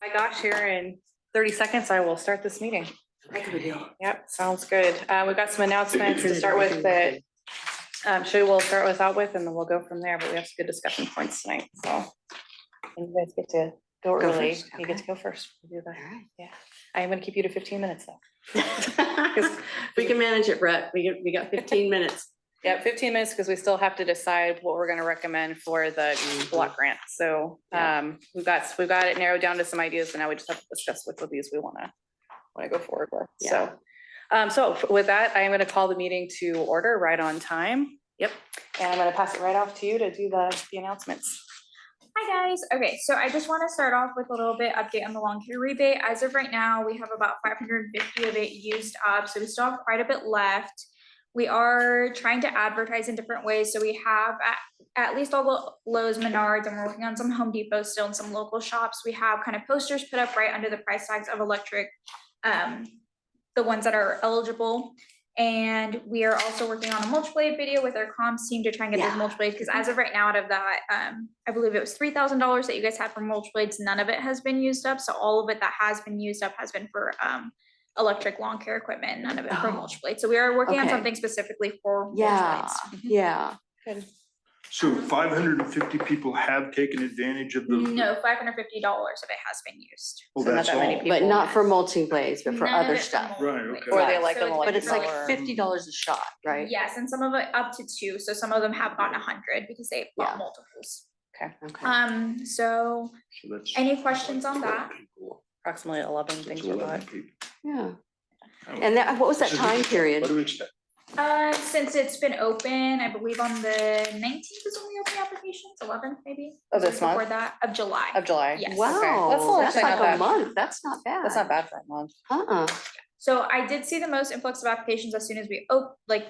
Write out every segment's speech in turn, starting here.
My gosh, here in 30 seconds, I will start this meeting. Yep, sounds good. We've got some announcements to start with that Shay will start us out with, and then we'll go from there, but we have some good discussion points tonight, so. And you guys get to go early. First? You get to Okay. go first. We'll do that. All right. Yeah, I am gonna keep you to 15 minutes though. We can manage it, Brett. We got 15 minutes. Yeah, 15 minutes because we still have to decide what we're gonna recommend for the block grant. So we've got it narrowed down to some ideas, and now we just have to discuss which of these we wanna go forward with. Yeah. So with that, I am gonna call the meeting to order right on time. Yep. And I'm gonna pass it right off to you to do the announcements. Hi guys. Okay, so I just want to start off with a little bit update on the lawn care rebate. As of right now, we have about 550 of it used up, so we still have quite a bit left. We are trying to advertise in different ways, so we have at least all the Lowe's, Menards, and we're working on some Home Depot still and some local shops. We have kind of posters put up right under the price tags of electric, the ones that are eligible. And we are also working on a mulch blade video with our comms team to try and get those mulch blades, because as of right now, out of that, I believe it was $3,000 that you guys had for mulch blades. None of it has been used up. So all of it that has been used up has been for electric lawn care equipment, none of it for mulch blades. So we are working on something specifically for mulch blades. Yeah. Good. So 550 people have taken advantage of the. No, $550 of it has been used. Well, So not that's that many all. people. But not for mulching blades, but for None of other it for stuff. mulch Right, blades. okay. Or they Yeah, like so them it's like But it's like lower. $50 a shot, right? Yes, and some of it up to 2. So some of them have gotten 100 because they've bought Yeah. multiples. Okay. So So that's any questions on that? Approximately 11 So things it's we 11 bought. people. Yeah. Oh. And that, what was that So time What period? do we expect? Since it's been open, I believe on the 19th is when we open the applications, 11th maybe. Of this Before month? that, of July. Of July. Yes. Okay. Wow, that's actually like not a bad. month. That's not bad. That's not bad for a month. So I did see the most influx of applications as soon as we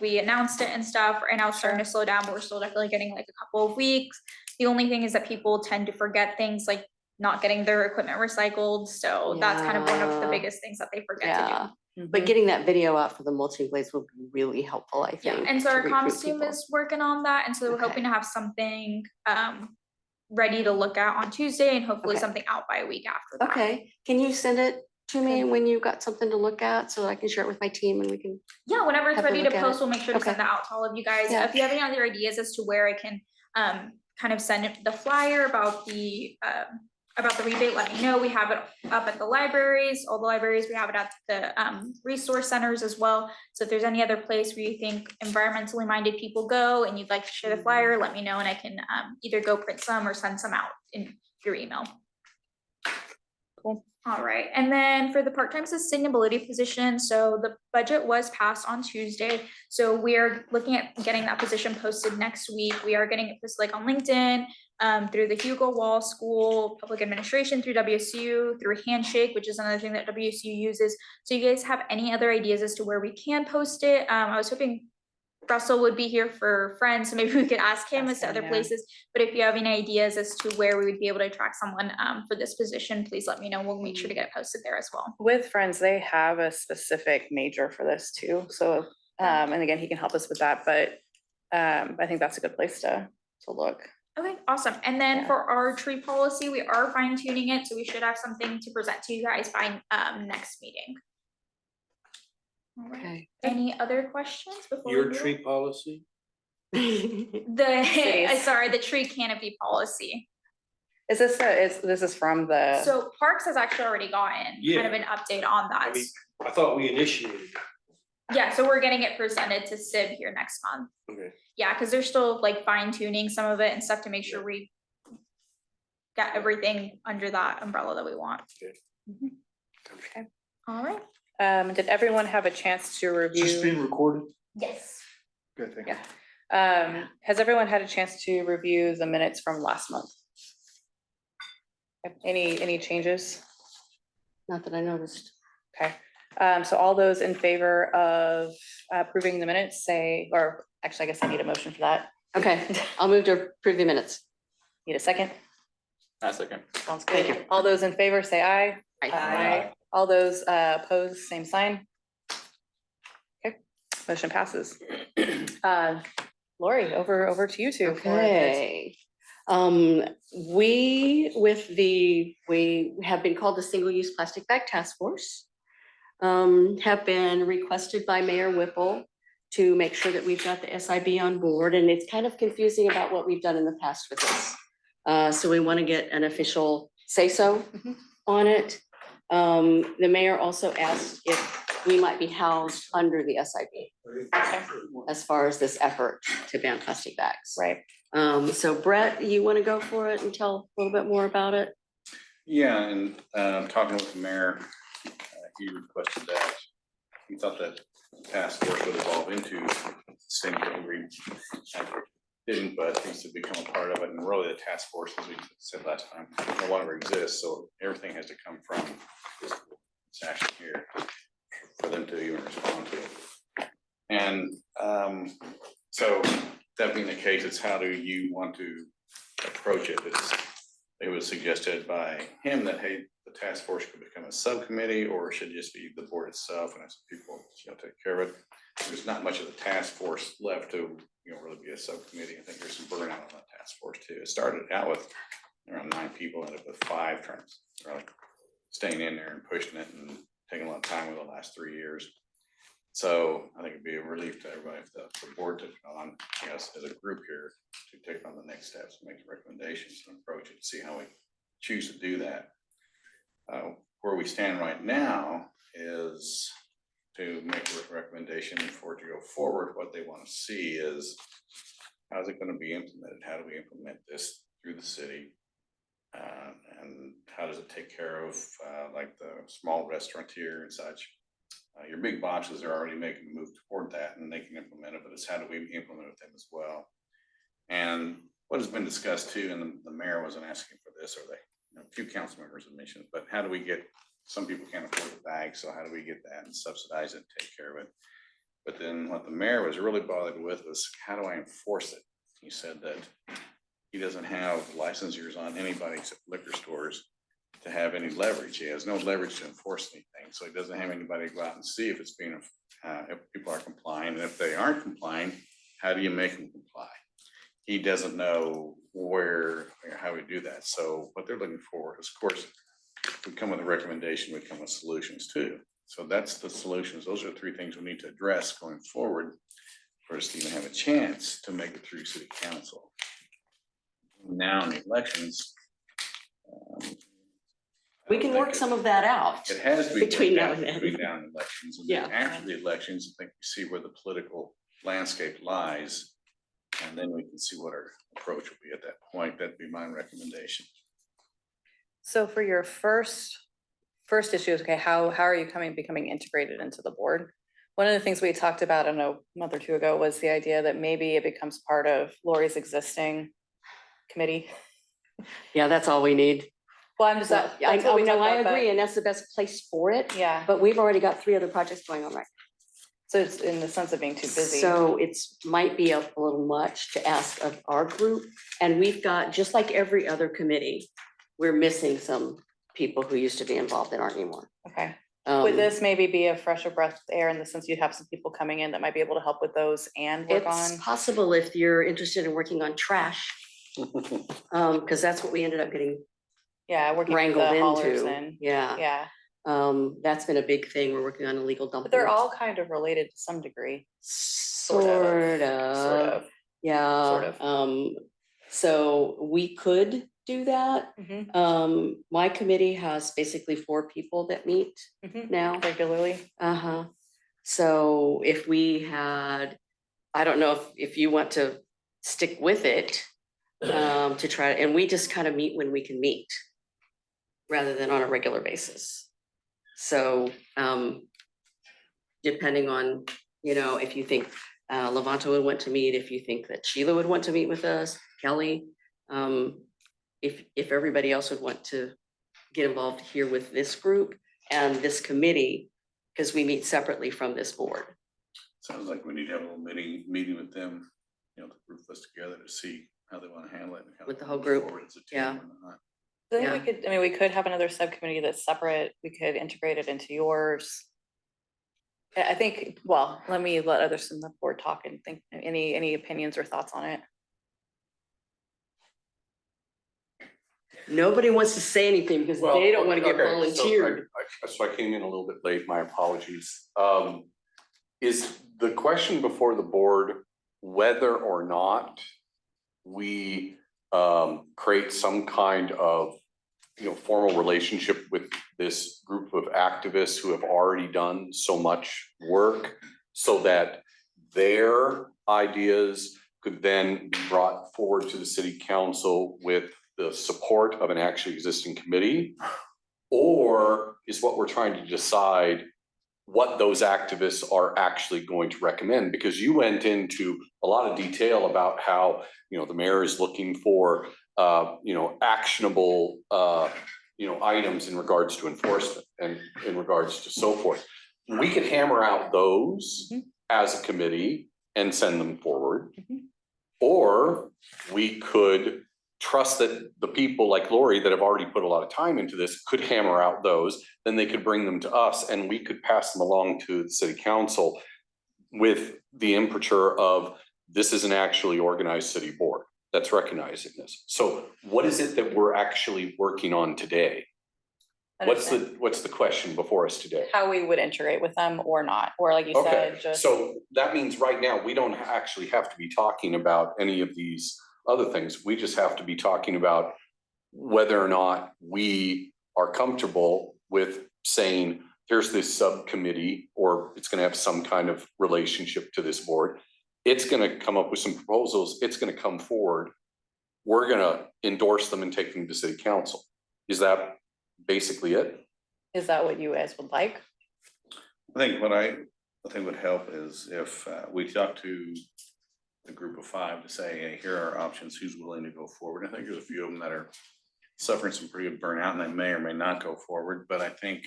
we announced it and stuff, and now it's starting to slow down, but we're still definitely getting like a couple of weeks. The only thing is that people tend to forget things like not getting their equipment recycled. So that's kind of one of the Yeah. biggest things that they forget to Yeah. do. But getting that video out for the mulching blades will be really helpful, I think. Yeah, and so to our recruit comms team people. is working on that, and so we're Okay. hoping to have something ready to look at on Tuesday, and hopefully Okay. something out by a week after that. Okay, can you send it to me when you've got something to look at so that I can share it with my team and we can, Yeah, whenever it's Have to ready to look at post, it. we'll make sure to Okay. send that out to all of you guys. Yeah. If you have any other ideas as to where I can kind of send the flyer about the rebate, let me know. We have it up at the libraries, all the libraries. We have it at the resource centers as well. So if there's any other place where you think environmentally minded people go and you'd like to share the flyer, let me know, and I can either go print some or send some out in your email. Cool. All right, and then for the part-time sustainability position, so the budget was passed on Tuesday. So we are looking at getting that position posted next week. We are getting it posted like on LinkedIn, through the Hugo Wall School, Public Administration, through WSU, through Handshake, which is another thing that WSU uses. So you guys have any other ideas as to where we can post it? I was hoping Russell would be here for Friends, so maybe we could ask him as to other places. But if you have any ideas as to where we would be able to attract someone for this position, please let me know. We'll make sure to get it posted there as well. With Friends, they have a specific major for this too. So, and again, he can help us with that, but I think that's a good place to look. Okay, awesome. And then Yeah. for our tree policy, we are fine tuning it, so we should have something to present to you guys by next meeting. All right. okay. Any other questions before Your we move tree policy? The Cities. sorry, the tree canopy policy. Is this this is from the? So Parks has actually already gotten kind of an update on that. I mean, I thought we initiated. Yeah, so we're getting it presented to SIB here next month. Okay. Yeah, because they're still like fine tuning some of it and stuff to make sure we got everything under that umbrella that we want. Okay. All right. Did everyone have a chance to Is this review? being recorded? Yes. Good, thank you. Yeah. Has everyone had a chance to review the minutes from last month? Any changes? Not that I noticed. Okay, so all those in favor of approving the minutes say, or actually, I guess I need a motion for that. Okay, I'll move to approve the minutes. Need a second? A second. Sounds Thank good. All those in favor say aye. Aye. All those opposed, same sign. Okay, motion passes. Lori, over to you two. for this. Okay. We have been called the Single-Use Plastic Bag Task Force. Have been requested by Mayor Whipple to make sure that we've got the SIB on board, and it's kind of confusing about what we've done in the past with this. So we want to get an official say-so on it. The mayor also asked if we might be housed under the SIB as far as this effort to ban plastic bags. Right. So Brett, you want to go for it and tell a little bit more about it? Yeah, and talking with the mayor, he requested that, he thought that task force would evolve into sustainability. Didn't, but needs to become a part of it, and really the task force, as we said last time, no longer exists, so everything has to come from this action here for them to even respond to it. And so that being the case, it's how do you want to approach it? It was suggested by him that, hey, the task force could become a subcommittee, or it should just be the board itself and as people, take care of it. There's not much of the task force left to, really be a subcommittee. I think there's some burnout on that task force too. It started out with around 9 people, ended up with 5, trying to really staying in there and pushing it and taking a lot of time over the last 3 years. So I think it'd be a relief to everybody if the board took it on, as a group here, to take on the next steps, and make recommendations and approach it, see how we choose to do that. Where we stand right now is to make a recommendation for it to go forward. What they want to see is, how's it going to be implemented? How do we implement this through the city? And how does it take care of like the small restaurateur and such? Your big boxes are already making a move toward that, and they can implement it, but it's how do we implement it with them as well? And what has been discussed too, and the mayor wasn't asking for this, or a few council members have mentioned, but how do we get, some people can't afford the bag, so how do we get that and subsidize it, take care of it? But then what the mayor was really bothered with was, how do I enforce it? He said that he doesn't have licensures on anybody except liquor stores to have any leverage. He has no leverage to enforce anything, so he doesn't have anybody to go out and see if it's being, if people are complying, and if they aren't complying, how do you make them comply? He doesn't know how we do that. So what they're looking for is, of course, we come with a recommendation, we come with solutions too. So that's the solutions. Those are the 3 things we need to address going forward for us to even have a chance to make it through city council. Now in the elections, We can work some of that out. it has to be between worked now out and then. between now and elections. And then after the elections, I think we see where the political landscape lies, and then we can see what our approach will be at that point. That'd be my recommendation. So for your first issue is, okay, how are you becoming integrated into the board? One of the things we talked about, I don't know, a month or 2 ago, was the idea that maybe it becomes part of Lori's existing committee. Yeah, that's all we need. Well, I'm just, I that's what we talked I about, but- agree, and that's the best place for it. Yeah, But we've already got 3 other projects going on right so it's in the sense of being too now. busy. So it's might be a little much to ask of our group. And we've got, just like every other committee, we're missing some people who used to be involved that aren't anymore. Okay. Would this maybe be a fresher breath of air in the sense you'd have some people coming in that might be able to help with those and work It's on? possible if you're interested in working on trash, because that's what we ended up getting Yeah, working with wrangled the haulers into. and, Yeah, yeah, that's been a big thing. We're working on illegal dumping. but they're all kind of related to some degree. Sort Sort of. of. Yeah. Sort of. So we could do that. Mhm, My committee has basically 4 people that meet mhm. now. Regularly. Uh-huh. So if we had, I don't know if you want to stick with it, to try, and we just kind of meet when we can meet rather than on a regular basis. So, depending on, if you think Levanto would want to meet, if you think that Sheila would want to meet with us, Kelly, if everybody else would want to get involved here with this group and this committee, because we meet separately from this board. Sounds like we need to have a little meeting with them, to group us together to see how they want to handle it. And how With they the whole move group, forward as a team yeah. or not. Then Yeah. we could have another subcommittee that's separate. We could integrate it into yours. I think, well, let others in the board talk and think, any opinions or thoughts on it? Nobody wants to say anything because Well, they don't want to get okay, so volunteered. So I came in a little bit late, my apologies. Is the question before the board whether or not we create some kind of, formal relationship with this group of activists who have already done so much work so that their ideas could then be brought forward to the city council with the support of an actually existing committee? Or is what we're trying to decide what those activists are actually going to recommend? Because you went into a lot of detail about how, the mayor is looking for, actionable, items in regards to enforcement and in regards to so forth. We could hammer out those as a committee and send them forward. Or we could trust that the people like Lori that have already put a lot of time into this could hammer out those, then they could bring them to us and we could pass them along to the city council with the imprimatur of this is an actually organized city board that's recognizing this. So what is it that we're actually working on today? What's the question before us today? How we would integrate with them or not, or like you said, Okay, just. so that means right now, we don't actually have to be talking about any of these other things. We just have to be talking about whether or not we are comfortable with saying, here's this subcommittee, or it's gonna have some kind of relationship to this board. It's gonna come up with some proposals, it's gonna come forward. We're gonna endorse them and take them to city council. Is that basically it? Is that what you guys would like? I think what I think would help is if we talk to the group of 5 to say, hey, here are our options, who's willing to go forward. I think there's a few of them that are suffering some pretty good burnout and they may or may not go forward, but I think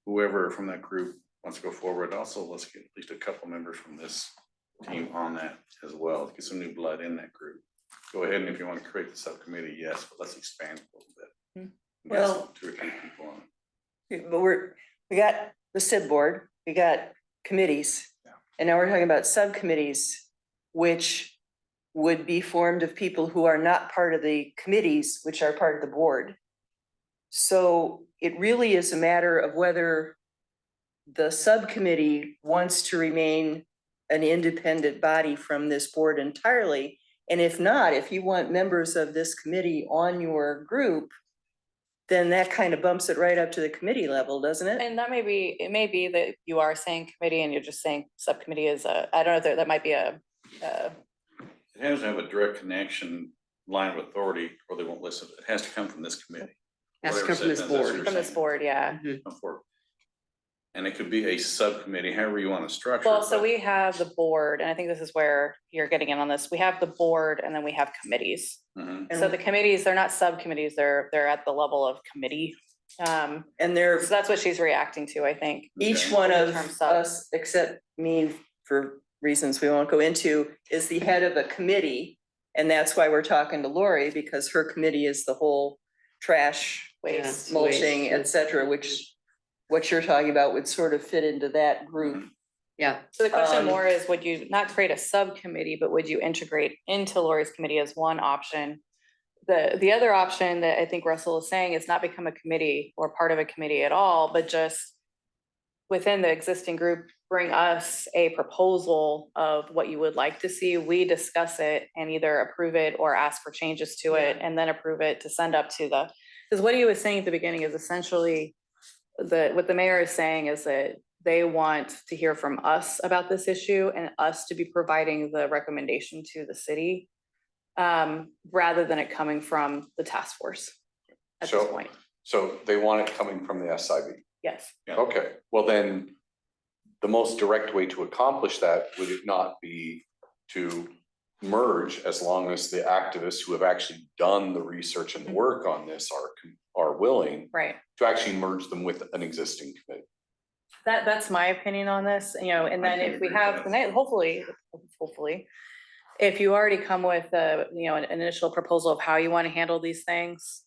whoever from that group wants to go forward, also let's get at least a couple members from this team on that as well, get some new blood in that group. Go ahead, and if you want to create the subcommittee, yes, but let's expand a little bit. Get Well- some 2 or 3 people on. But we got the SID board, we got committees. Yeah. And now we're talking about subcommittees, which would be formed of people who are not part of the committees, which are part of the board. So it really is a matter of whether the subcommittee wants to remain an independent body from this board entirely. And if not, if you want members of this committee on your group, then that kind of bumps it right up to the committee level, doesn't it? And that may be, it may be that you are saying committee and you're just saying subcommittee is I don't know, that might be It has to have a direct connection, line of authority, or they won't listen. It has to come from this committee. Has to Whatever come from this said, that's what board. you're from this saying. board, yeah. Come forward. And it could be a subcommittee, however you want to structure. Well, it, so but- we have the board, and I think this is where you're getting in on this. We have the board and then we have committees. Mhm. So the committees, they're not subcommittees, they're at the level of committee. And So they're, that's what she's reacting to, I think. each Okay. one In of terms of- us, except me, for reasons we won't go into, is the head of a committee. And that's why we're talking to Lori, because her committee is the whole trash, Waste. Yeah. mulching, Waste. et cetera, which what you're talking about would sort of fit into that group. Yeah, So the question Um, more is, would you not create a subcommittee, but would you integrate into Lori's committee as one option? The other option that I think Russell is saying is not become a committee or part of a committee at all, but just within the existing group, bring us a proposal of what you would like to see. We discuss it and either approve it or ask for changes to it and then approve it to send up to the, because what he was saying at the beginning is essentially what the mayor is saying is that they want to hear from us about this issue and us to be providing the recommendation to the city rather than it coming from the task force at this So- point. So they want it coming from the SIB. Yes. Yeah. Okay, well then, the most direct way to accomplish that, would it not be to merge, as long as the activists who have actually done the research and the work on this are willing Right. to actually merge them with an existing committee? That's my opinion on this, and I then can if we agree with have, that. the night, hopefully, if you already come with an initial proposal of how you want to handle these things,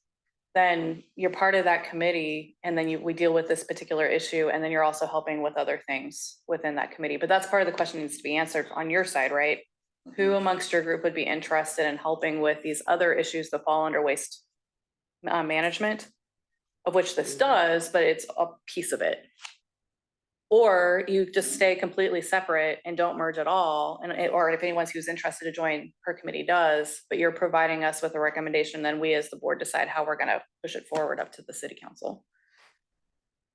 then you're part of that committee, and then we deal with this particular issue, and then you're also helping with other things within that committee. But that's part of the question needs to be answered on your side, right? Who amongst your group would be interested in helping with these other issues that fall under waste management, of which this does, but it's a piece of it. Or you just stay completely separate and don't merge at all, or if anyone who's interested to join her committee does, but you're providing us with a recommendation, then we as the board decide how we're gonna push it forward up to the city council.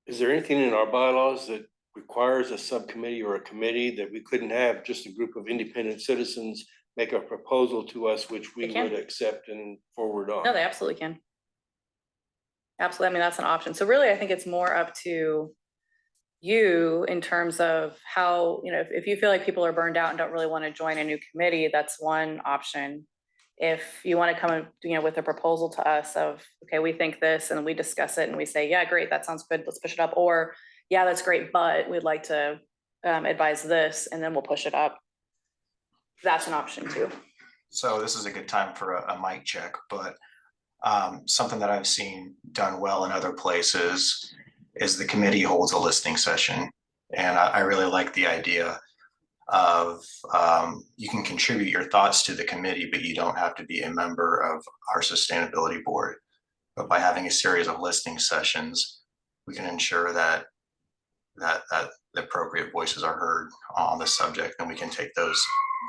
Is there anything in our bylaws that requires a subcommittee or a committee that we couldn't have just a group of independent citizens make a proposal to us, which we They can. would accept and forward on? No, they absolutely can. Absolutely, I mean, that's an option. So really, I think it's more up to you in terms of how, you know, if you feel like people are burned out and don't really want to join a new committee, that's one option. If you want to come, you know, with a proposal to us of, okay, we think this, and we discuss it and we say, yeah, great, that sounds good, let's push it up. Or, yeah, that's great, but we'd like to advise this, and then we'll push it up. That's an option too. So this is a good time for a mic check, but something that I've seen done well in other places is the committee holds a listening session. And I really like the idea of you can contribute your thoughts to the committee, but you don't have to be a member of our sustainability board. But by having a series of listening sessions, we can ensure that the appropriate voices are heard on the subject, and we can take those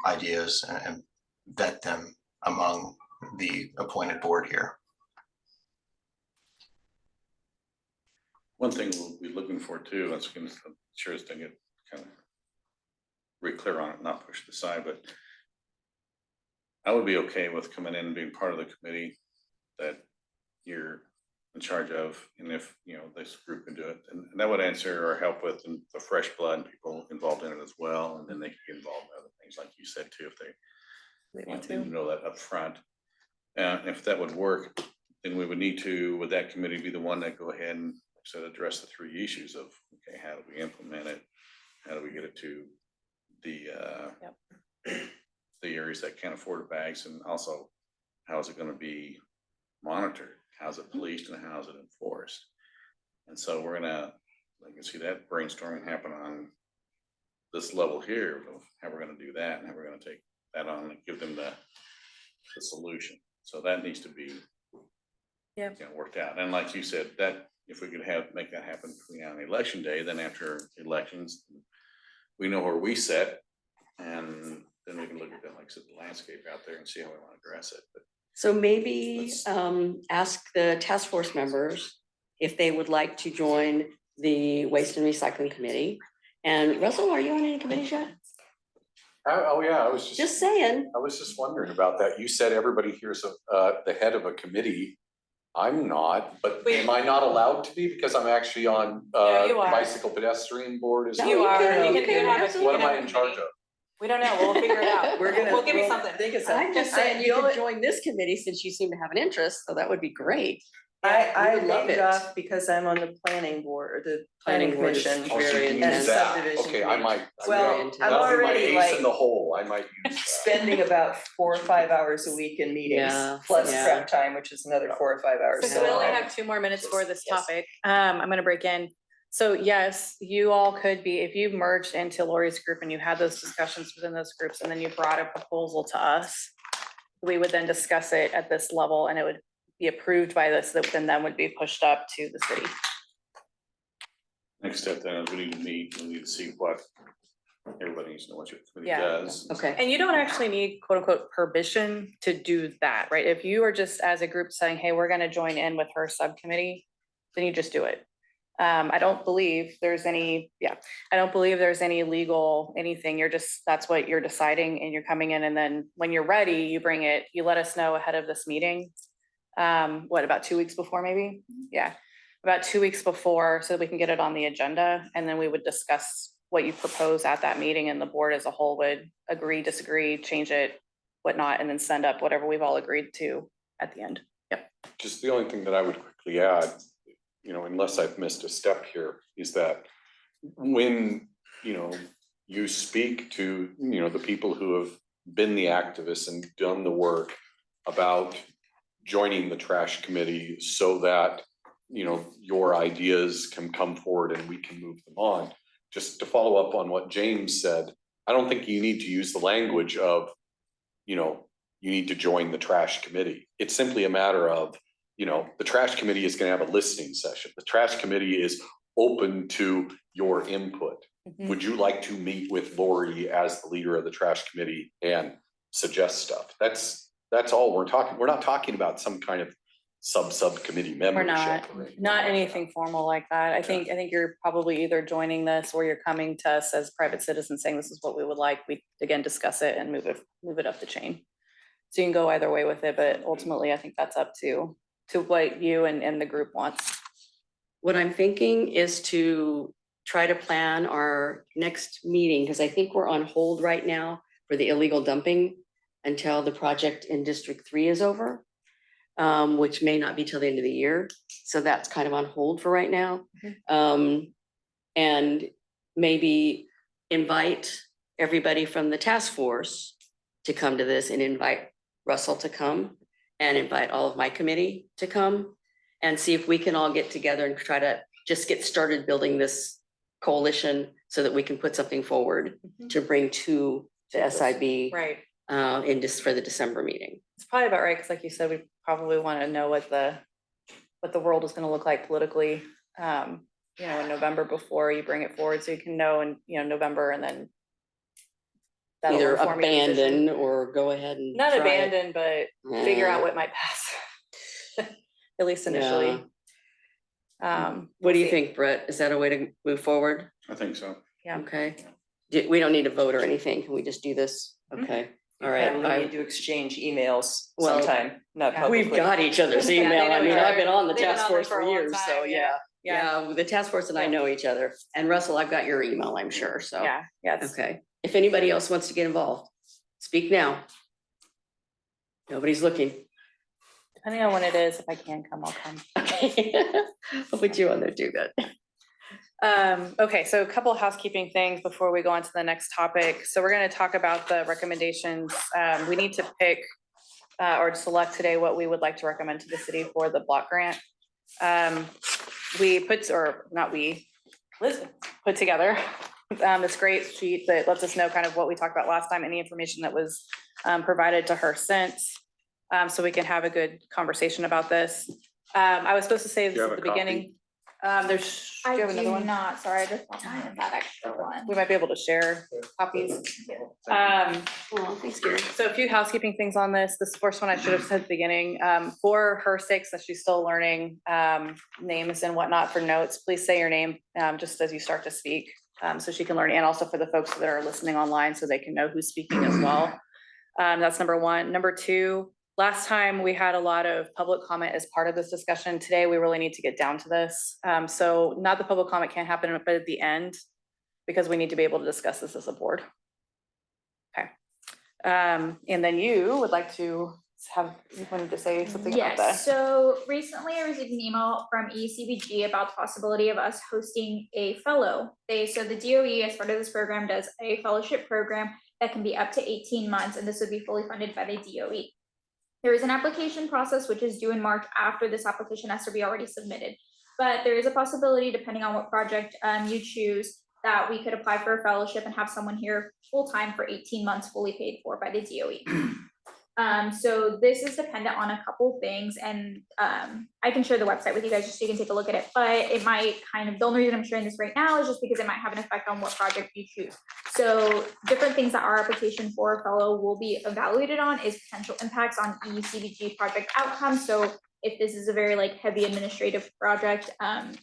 ideas and vet them among the appointed board here. One thing we'll be looking for too, that's gonna, I'm sure is to get kind of very clear on it, not push it aside, but I would be okay with coming in and being part of the committee that you're in charge of, and if, you know, this group can do it, and that would answer or help with the fresh blood and people involved in it as well, and then they can get involved in other things, like you said too, if they want didn't know that up front. If that would work, then we would need to, would that committee be the one that go ahead and address the three issues of, okay, how do we implement it? How do we get it to the the areas that can't afford bags, and also how is it going to be monitored? How's it policed and how is it enforced? And so we're gonna, I can see that brainstorming happen on this level here of how we're gonna do that and how we're gonna take that on and give them the solution. So that needs to be worked out. And like you said, that if we could make that happen between now and election day, then after elections, we know where we sit, and then we can look at that, like I said, the landscape out there and see how we want to address it. But So maybe ask the task force members if they would like to join the Waste and Recycling Committee. And Russell, are you on any committees yet? Oh, yeah, I was Just saying. I was just wondering about that. You said everybody here's the head of a committee. I'm not, but am I not allowed to be because I'm actually on No, you are. bicycle pedestrian board as No, well? You are. you can have have a- it. What am you I can in have a charge committee. of? We don't know, we'll figure it out. We'll give you something. Think of I'm just something. saying you could join this committee since you seem to have an interest, so that would be great. I would love named it. off because I'm on the planning board, or the planning Planning board is commission. Oh, so very you can and use that. subdivision Okay, I committee. might. Well, very intense. I'm that'll be my already ace like in the hole. I might use that. spending about 4 or 5 hours a week in meetings, Yeah, plus yeah. prep time, which is another 4 or 5 hours. So we only I'm- have 2 more minutes for this Yes. topic. I'm gonna break in. So yes, you all could be, if you merged into Lori's group and you had those discussions within those groups, and then you brought a proposal to us, we would then discuss it at this level, and it would be approved by this, then that would be pushed up to the city. next step then is we need to meet, we need to see what everybody needs to know what your committee Yeah. does. Okay. And you don't actually need quote unquote permission to do that, right? If you are just as a group saying, hey, we're gonna join in with her subcommittee, then you just do it. I don't believe there's any, I don't believe there's any legal anything. You're just, that's what you're deciding, and you're coming in, and then when you're ready, you bring it, you let us know ahead of this meeting. What, about 2 weeks before maybe? Yeah, about 2 weeks before, so that we can get it on the agenda, and then we would discuss what you propose at that meeting, and the board as a whole would agree, disagree, change it, whatnot, and then send up whatever we've all agreed to at the end. Yep. Just the only thing that I would quickly add, you know, unless I've missed a step here, is that when, you know, you speak to, you know, the people who have been the activists and done the work about joining the trash committee so that, you know, your ideas can come forward and we can move them on. Just to follow up on what James said, I don't think you need to use the language of, you know, you need to join the trash committee. It's simply a matter of, you know, the trash committee is gonna have a listening session. The trash committee is open to your input. Mhm. Would you like to meet with Lori as the leader of the trash committee and suggest stuff? That's all we're talking. We're not talking about some kind of subcommittee We're membership. not anything formal like that. I think you're probably either joining this or you're coming to us as private citizens saying this is what we would like. We again discuss it and move it up the chain. So you can go either way with it, but ultimately I think that's up to what you and the group wants. What I'm thinking is to try to plan our next meeting, because I think we're on hold right now for the illegal dumping until the project in District 3 is over, which may not be till the end of the year. So that's kind of on hold for right now. And maybe invite everybody from the task force to come to this, and invite Russell to come, and invite all of my committee to come, and see if we can all get together and try to just get started building this coalition so that we can put something forward to bring to the SIB Right. for the December meeting. It's probably about right, because like you said, we probably want to know what the world is going to look like politically, you know, in November before you bring it forward, so you can know in, you know, November, and then that'll Either inform your decision. abandon or go ahead and Not try it. abandon, but figure out what might pass, at least initially. What We'll do you see. think, Brett? Is that a way to move forward? I think so. Yeah. Okay. We don't need to vote or anything. Can we just do this? Okay, all right. And we need to exchange emails Well, sometime, not yeah. publicly. We've got each other's Yeah, they email. know I mean, each I've been other. on the They've been task on there force for for a long years, so time, yeah. yeah. Yeah, the task force and I know each other. And Russell, I've got your email, I'm sure, so. Yeah, yes. Okay, if anybody else wants to get involved, speak now. Nobody's looking. Depending on when it is, if I can come, I'll come. Okay, I'll put you on there too then. Okay, so a couple of housekeeping things before we go on to the next topic. So we're gonna talk about the recommendations. We need to pick or select today what we would like to recommend to the city for the block grant. Liz put together this great sheet that lets us know kind of what we talked about last time, any information that was provided to her since, so we can have a good conversation about this. I was supposed to say this you have at the a copy? beginning. There's, do I you have another do one? not, sorry, I just want mine in that extra one. We might be able to share copies. Oh, thanks, Gary. So a few housekeeping things on this. This first one I should have said at the beginning, for her sakes that she's still learning names and whatnot for notes, please say your name just as you start to speak, so she can learn, and also for the folks that are listening online so they can know who's speaking as well. That's number one. Number two, last time we had a lot of public comment as part of this discussion. Today, we really need to get down to this. So not the public comment can't happen, but at the end, because we need to be able to discuss this as a board. Okay. And then you would like to you wanted to say something about that? Yes, so recently I received an email from ECBG about the possibility of us hosting a fellow. So the DOE, as part of this program, does a fellowship program that can be up to 18 months, and this would be fully funded by the DOE. There is an application process which is due in March after this application has to be already submitted. But there is a possibility, depending on what project you choose, that we could apply for a fellowship and have someone here full-time for 18 months, fully paid for by the DOE. So this is dependent on a couple things, and I can share the website with you guys just so you can take a look at it, but it might the only reason I'm sharing this right now is just because it might have an effect on what project you choose. So different things that our application for a fellow will be evaluated on is potential impacts on ECBG project outcomes. So if this is a very heavy administrative project,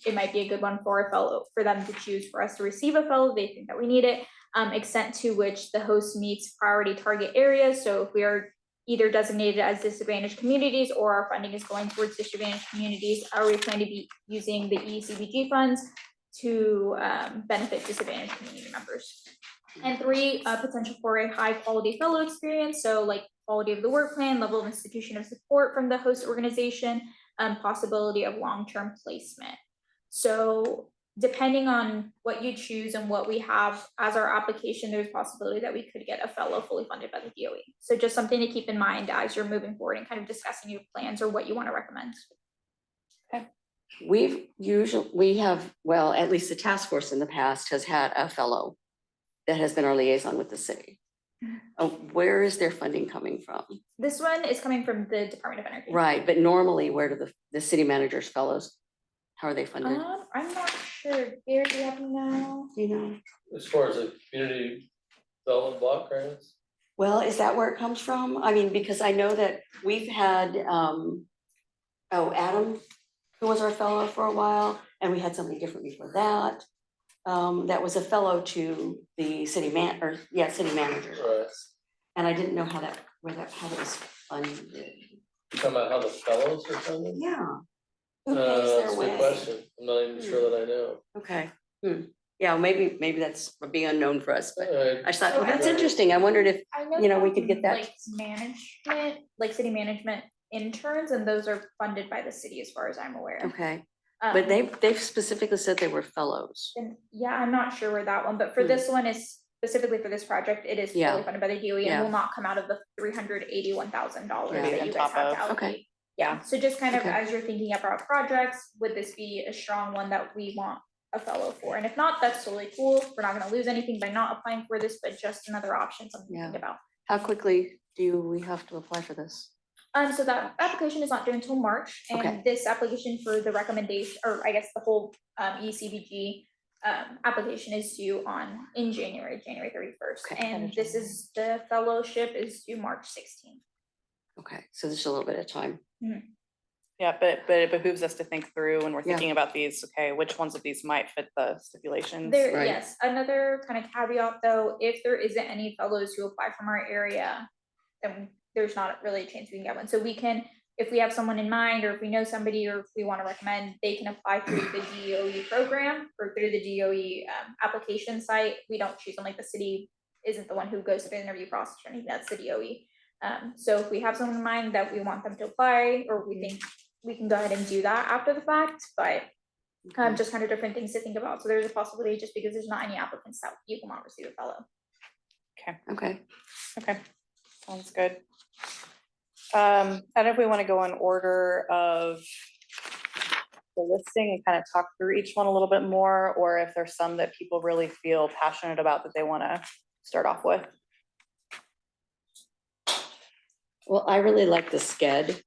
it might be a good one for a fellow, for them to choose for us to receive a fellow. They think that we need it. Extent to which the host meets priority target areas. So if we are either designated as disadvantaged communities or our funding is going towards disadvantaged communities, are we planning to be using the ECBG funds to benefit disadvantaged community members? And three, potential for a high quality fellow experience. So quality of the work plan, level of institution of support from the host organization, possibility of long-term placement. So depending on what you choose and what we have as our application, there's a possibility that we could get a fellow fully funded by the DOE. So just something to keep in mind as you're moving forward and kind of discussing your plans or what you want to recommend. Okay. We have, well, at least the task force in the past has had a fellow that has been our liaison with the city. Where is their funding coming from? This one is coming from the Department of Energy. Right, but normally where do the city managers fellows, how are they funded? I'm not sure. Gary, do you happen to know? Do you know? As far as the community development block grants, Well, is that where it comes from? I mean, because I know that we've had, Adam, who was our fellow for a while, and we had somebody different before that. That was a fellow to the city manager. right? And I didn't know how that was funded. You talking about how the fellows are funded? Yeah. Who pays their That's a good way? question. I'm not even sure that I know. Okay. Yeah, maybe that's being unknown for us, but I just thought, So oh, that's I- interesting. I wondered if, I know you know, we some, could get that. like management, like city management interns, and those are funded by the city as far as I'm aware. Okay, but Um, they've specifically said they were fellows. and yeah, I'm not sure where that one, but for this one is specifically for this project, it is Yeah. fully funded by the DOE Yeah. and will not come out of the $381,000 Yeah. that On you top guys have to of. allocate. Okay. Yeah, so just kind of Okay. as you're thinking about projects, would this be a strong one that we want a fellow for? And if not, that's totally cool. We're not gonna lose anything by not applying for this, but just another option, something to think Yeah. about. How quickly do we have to apply for this? So that application is not due until March, Okay. and this application for the recommendation, or I guess the whole ECBG application is due in January 31st. Okay. And this is, the fellowship is due March 16th. Okay, so there's a little bit of time. Yeah, but it behooves us to think through when we're Yeah. thinking about these, okay, which ones of these might fit the stipulations? There, Right. yes, another kind of caveat though, if there isn't any fellows who apply from our area, then there's not really a chance we can get one. So we can, if we have someone in mind, or if we know somebody, or if we want to recommend, they can apply through the DOE program or through the DOE application site. We don't choose them, like the city isn't the one who goes through the interview process or anything, that's the DOE. So if we have someone in mind that we want them to apply, or we think we can go ahead and do that after the fact, but just kind of different things to think about. So there's a possibility, just because there's not any applicants, that you will not receive a fellow. Okay, Okay, sounds good. I don't know if we want to go in order of the listing and kind of talk through each one a little bit more, or if there's some that people really feel passionate about that they want to start off with. well, I really like the SCED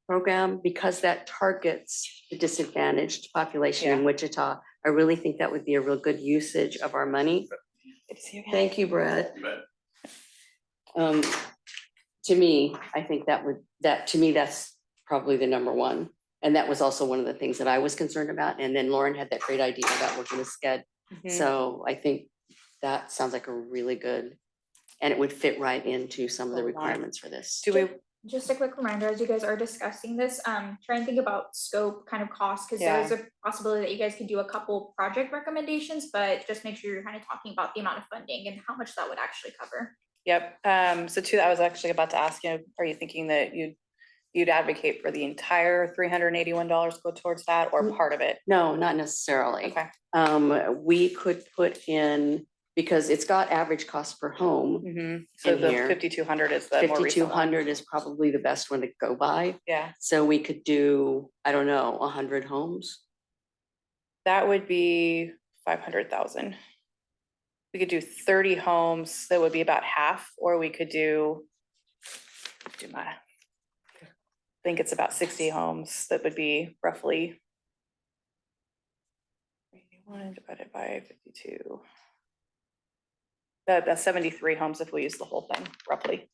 program because that targets the disadvantaged population in Wichita. I really think that would be a real good usage of our money. Good to see you again. Thank you, Brett. You bet. To me, I think that's probably the number one. And that was also one of the things that I was concerned about. And then Lauren had that great idea about working with SCED. Mhm. So I think that sounds like a really good, and it would fit right into some of the Hold on. requirements for this. Do we, Just a quick reminder, as you guys are discussing this, try and think about scope, kind of cost, because there is a possibility that you guys could do a couple project recommendations, but just make sure you're kind of talking about the amount of funding and how much that would actually cover. yep, so too, I was actually about to ask you, are you thinking that you'd advocate for the entire $381 go towards that, or part of it? No, not necessarily. Okay. We could put in, because it's got average cost per home. Mm-hmm. So In the here. 5,200 is the more recent one. 5,200 is probably the best one to go by. Yeah, So we could do, I don't know, 100 homes. that would be 500,000. We could do 30 homes, that would be about half, or we could do I think it's about 60 homes, that would be roughly 81 divided by 52. That's 73 homes if we use the whole thing, roughly.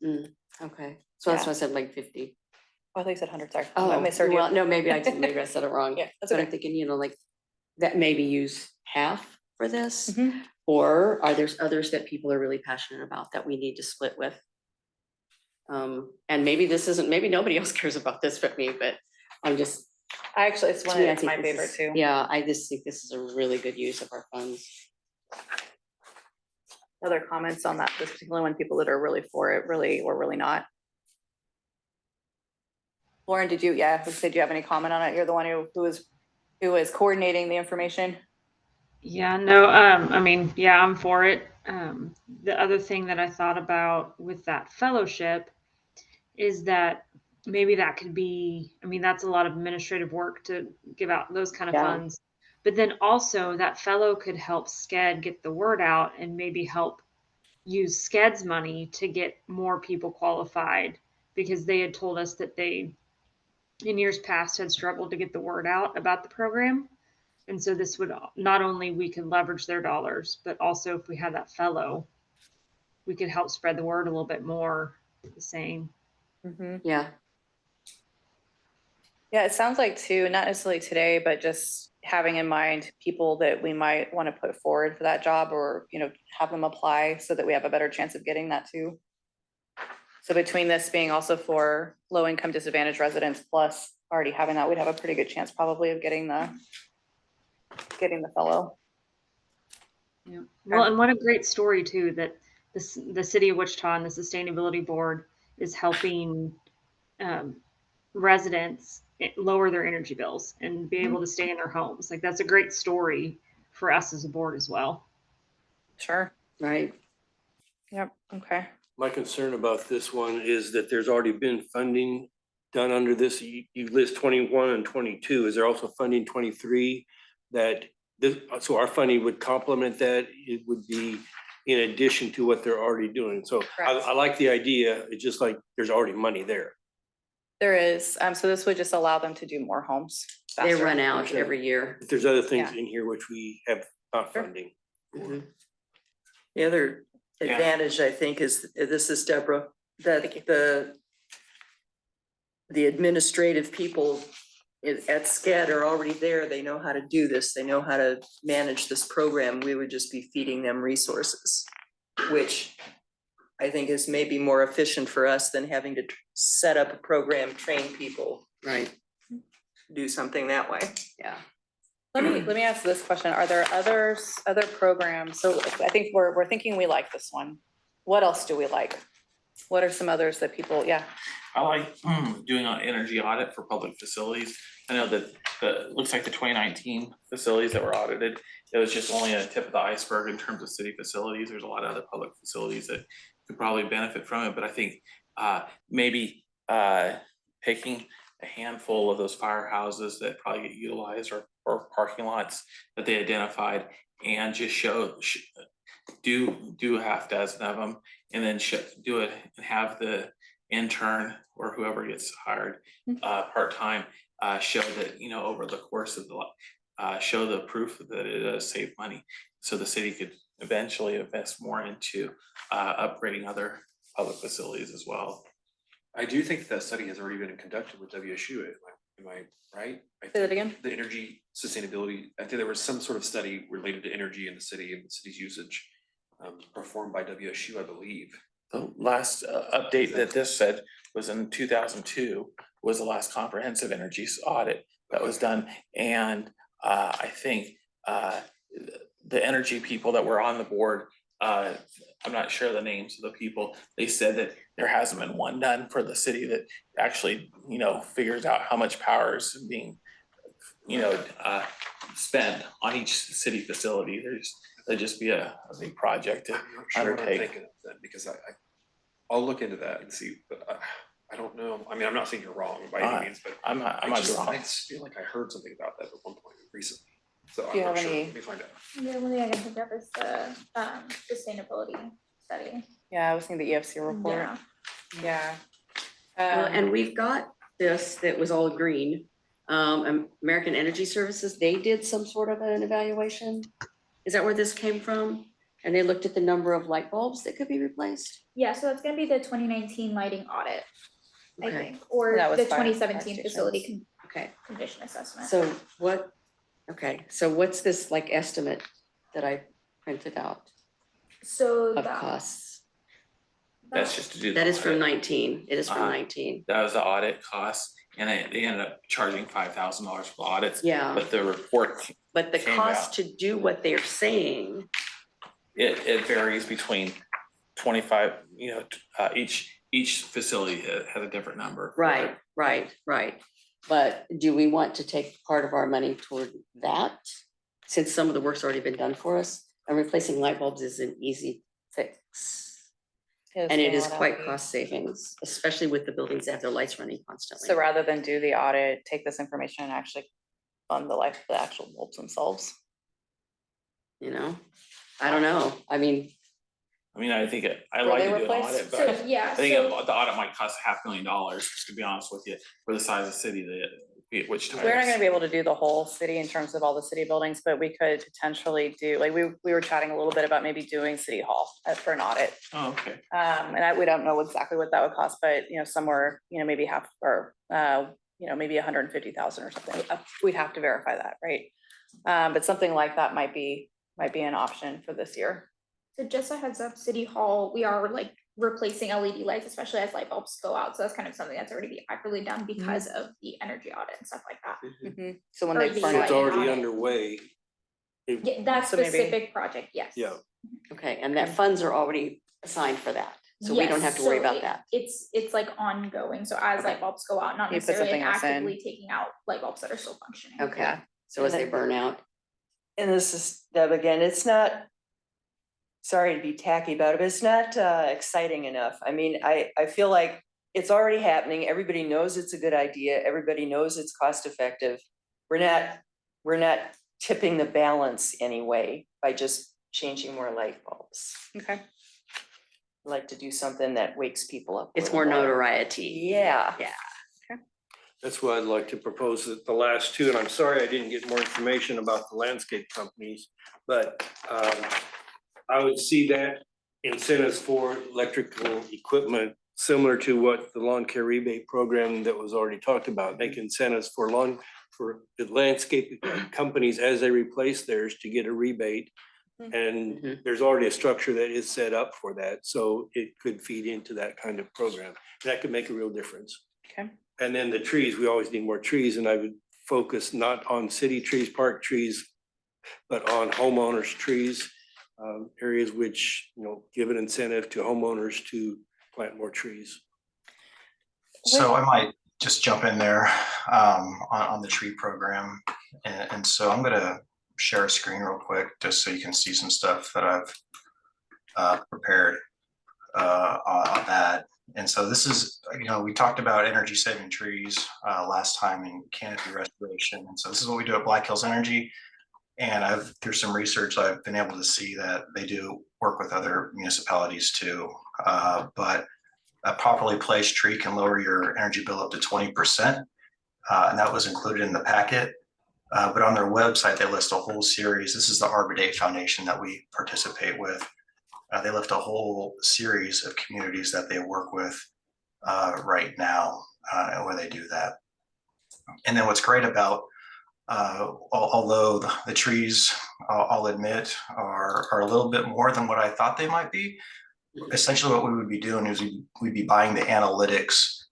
Okay, so that's Yeah. why I said like 50. Oh, I think you said 100, sorry. I Oh, misheard you. well, no, maybe I did, maybe I said it wrong. Yeah, that's But I'm okay. thinking, like that maybe use half for this. Mhm. Or are there others that people are really passionate about that we need to split with? And maybe maybe nobody else cares about this but me, but I'm just. It's one, to me, I it's think my this favorite is- too. Yeah, I just think this is a really good use of our funds. Other comments on that, this particular one, people that are really for it, really, or really not? Lauren, did you have any comment on it? You're the one who was coordinating the information. Yeah, no, I mean, yeah, I'm for it. The other thing that I thought about with that fellowship is that maybe that could be, I mean, that's a lot of administrative work to give out those kind of Yeah. funds. But then also that fellow could help SCED get the word out and maybe help use SCEDS money to get more people qualified because they had told us that they, in years past, had struggled to get the word out about the program. And so this would not only we could leverage their dollars, but also if we had that fellow, we could help spread the word a little bit more. The same. Yeah, Yeah, it sounds like too, not necessarily today, but just having in mind people that we might want to put forward for that job or, have them apply so that we have a better chance of getting that too. So between this being also for low income disadvantaged residents, plus already having that, we'd have a pretty good chance probably of getting the fellow. Yeah. Well, and what a great story too, that the city of Wichita and the sustainability board is helping residents lower their energy bills and be able to stay in their homes. Like that's a great story for us as a board as well. Sure. right. Yep. Okay. My concern about this one is that there's already been funding done under this. You list 21 and 22. Is there also funding 23 that this, so our funding would complement that? It would be in addition to what they're already doing. So Correct. I like the idea. It's just like there's already money there. There is, so this would just allow them to do more homes. They faster. run out every year. If there's other things Yeah. in here which we have not Sure. funding. Mhm. The other advantage, I think, is, this is Deborah, that the administrative people at SCAD are already there. They know how to do this. They know how to manage this program. We would just be feeding them resources, which I think is maybe more efficient for us than having to set up a program, train people, Right, do something that way. yeah. Let me ask this question. Are there other programs? So I think we're thinking we like this one. What else do we like? What are some others that people, yeah, I like doing an energy audit for public facilities. I know that it looks like the 2019 facilities that were audited, it was just only a tip of the iceberg in terms of city facilities. There's a lot of other public facilities that could probably benefit from it, but I think maybe picking a handful of those firehouses that probably get utilized or parking lots that they identified and just do a half dozen of them and then do it and have the intern or whoever gets hired part-time show that, over the course of the show the proof that it does save money. So the city could eventually invest more into upgrading other public facilities as well. I do think that study has already been conducted with WSU. Am I right? say that again. The energy sustainability, I think there was some sort of study related to energy in the city and the city's usage performed by WSU, I believe. The last update that this said was in 2002 was the last comprehensive energy audit that was done. And I think the energy people that were on the board, I'm not sure the names of the people, they said that there hasn't been one done for the city that actually, figures out how much power is being, spent on each city facility. There'd just be a big project to I'm not sure what I'm undertake. thinking of then, because I'll look into that and see, but I don't know. I mean, I'm not saying you're wrong by any means, but I'm not wrong. I just feel like I heard something about that at one point recently. So Do I'm you not have sure. any- Let me find out. The only thing I can think of is the sustainability study. Yeah, I was thinking the EFC report. Yeah. Yeah. Well, and we've got this that was all green. American Energy Services, they did some sort of an evaluation. Is that where this came from? And they looked at the number of light bulbs that could be replaced? Yeah, so that's gonna be the 2019 lighting audit, I Okay. think, or That was the fire 2017 stations. facility Okay, condition assessment. so what's this like estimate that I printed out So of that. costs? That's just to do. That the is from audit. 19, it is from Uh-huh. 19. That was the audit cost, and they ended up charging $5,000 for the audits. Yeah. But the report, But the came cost out. to do what they're saying, it varies between 25, each facility has a different number. right. But do we want to take part of our money toward that? Since some of the work's already been done for us, and replacing light bulbs is an easy fix. And it is quite cost savings, especially with the buildings that have their lights running constantly. So rather than do the audit, take this information and actually fund the actual bulbs themselves. I don't know, I mean, I mean, I think I Were like they to do an replaced? audit, but So, I yeah, think so the audit might cost $500,000, to be honest with you, for the size of city that Wichita We're not is. gonna be able to do the whole city in terms of all the city buildings, but we could potentially do, like, we were chatting a little bit about maybe doing city hall for an audit. Oh, okay. And we don't know exactly what that would cost, but, you know, somewhere, you know, maybe half or, you know, maybe 150,000 or something. We'd have to verify that, right? But something like that might be an option for this year. So just a heads up, City Hall, we are like replacing LED lights, especially as light bulbs go out. So that's kind of something that's already been actively done because of the energy audit and stuff like that. So when Or they the burn So it's out, lighting already audit. underway. Yeah, that So maybe- specific project, yes. Yeah. Okay, and that funds are already assigned for that, so we don't have to worry Yes, so about that. It's like ongoing, so as light bulbs go out, not You put necessarily something else in. actively taking out light bulbs that are still functioning. Okay, so as they burn out. And this is, Deb, again, it's not, sorry to be tacky about it, but it's not exciting enough. I mean, I feel like it's already happening. Everybody knows it's a good idea. Everybody knows it's cost effective. We're not tipping the balance anyway by just changing more light bulbs. Okay. I'd like to do something that wakes people up. a It's little more notoriety. Yeah. Yeah. That's what I'd like to propose that the last two, and I'm sorry I didn't get more information about the landscape companies, but I would see that incentives for electrical equipment similar to what the lawn care rebate program that was already talked about, make incentives for the landscape companies as they replace theirs to get a rebate. And there's already a structure that is set up for that, so it could feed into that kind of program. That could make a real difference. Okay. And then the trees, we always need more trees, and I would focus not on city trees, park trees, but on homeowners' trees, areas which, you know, give an incentive to homeowners to plant more trees. So I might just jump in there on the tree program. And so I'm gonna share a screen real quick, just so you can see some stuff that I've prepared on that. And so this is, you know, we talked about energy saving trees last time in canopy restoration. And so this is what we do at Black Hills Energy. And through some research, I've been able to see that they do work with other municipalities too. But a properly placed tree can lower your energy bill up to 20%. And that was included in the packet. But on their website, they list a whole series. This is the Arbor Day Foundation that we participate with. They list a whole series of communities that they work with right now where they do that. And then what's great about, although the trees, I'll admit, are a little bit more than what I thought they might be, essentially what we would be doing is we'd be buying the analytics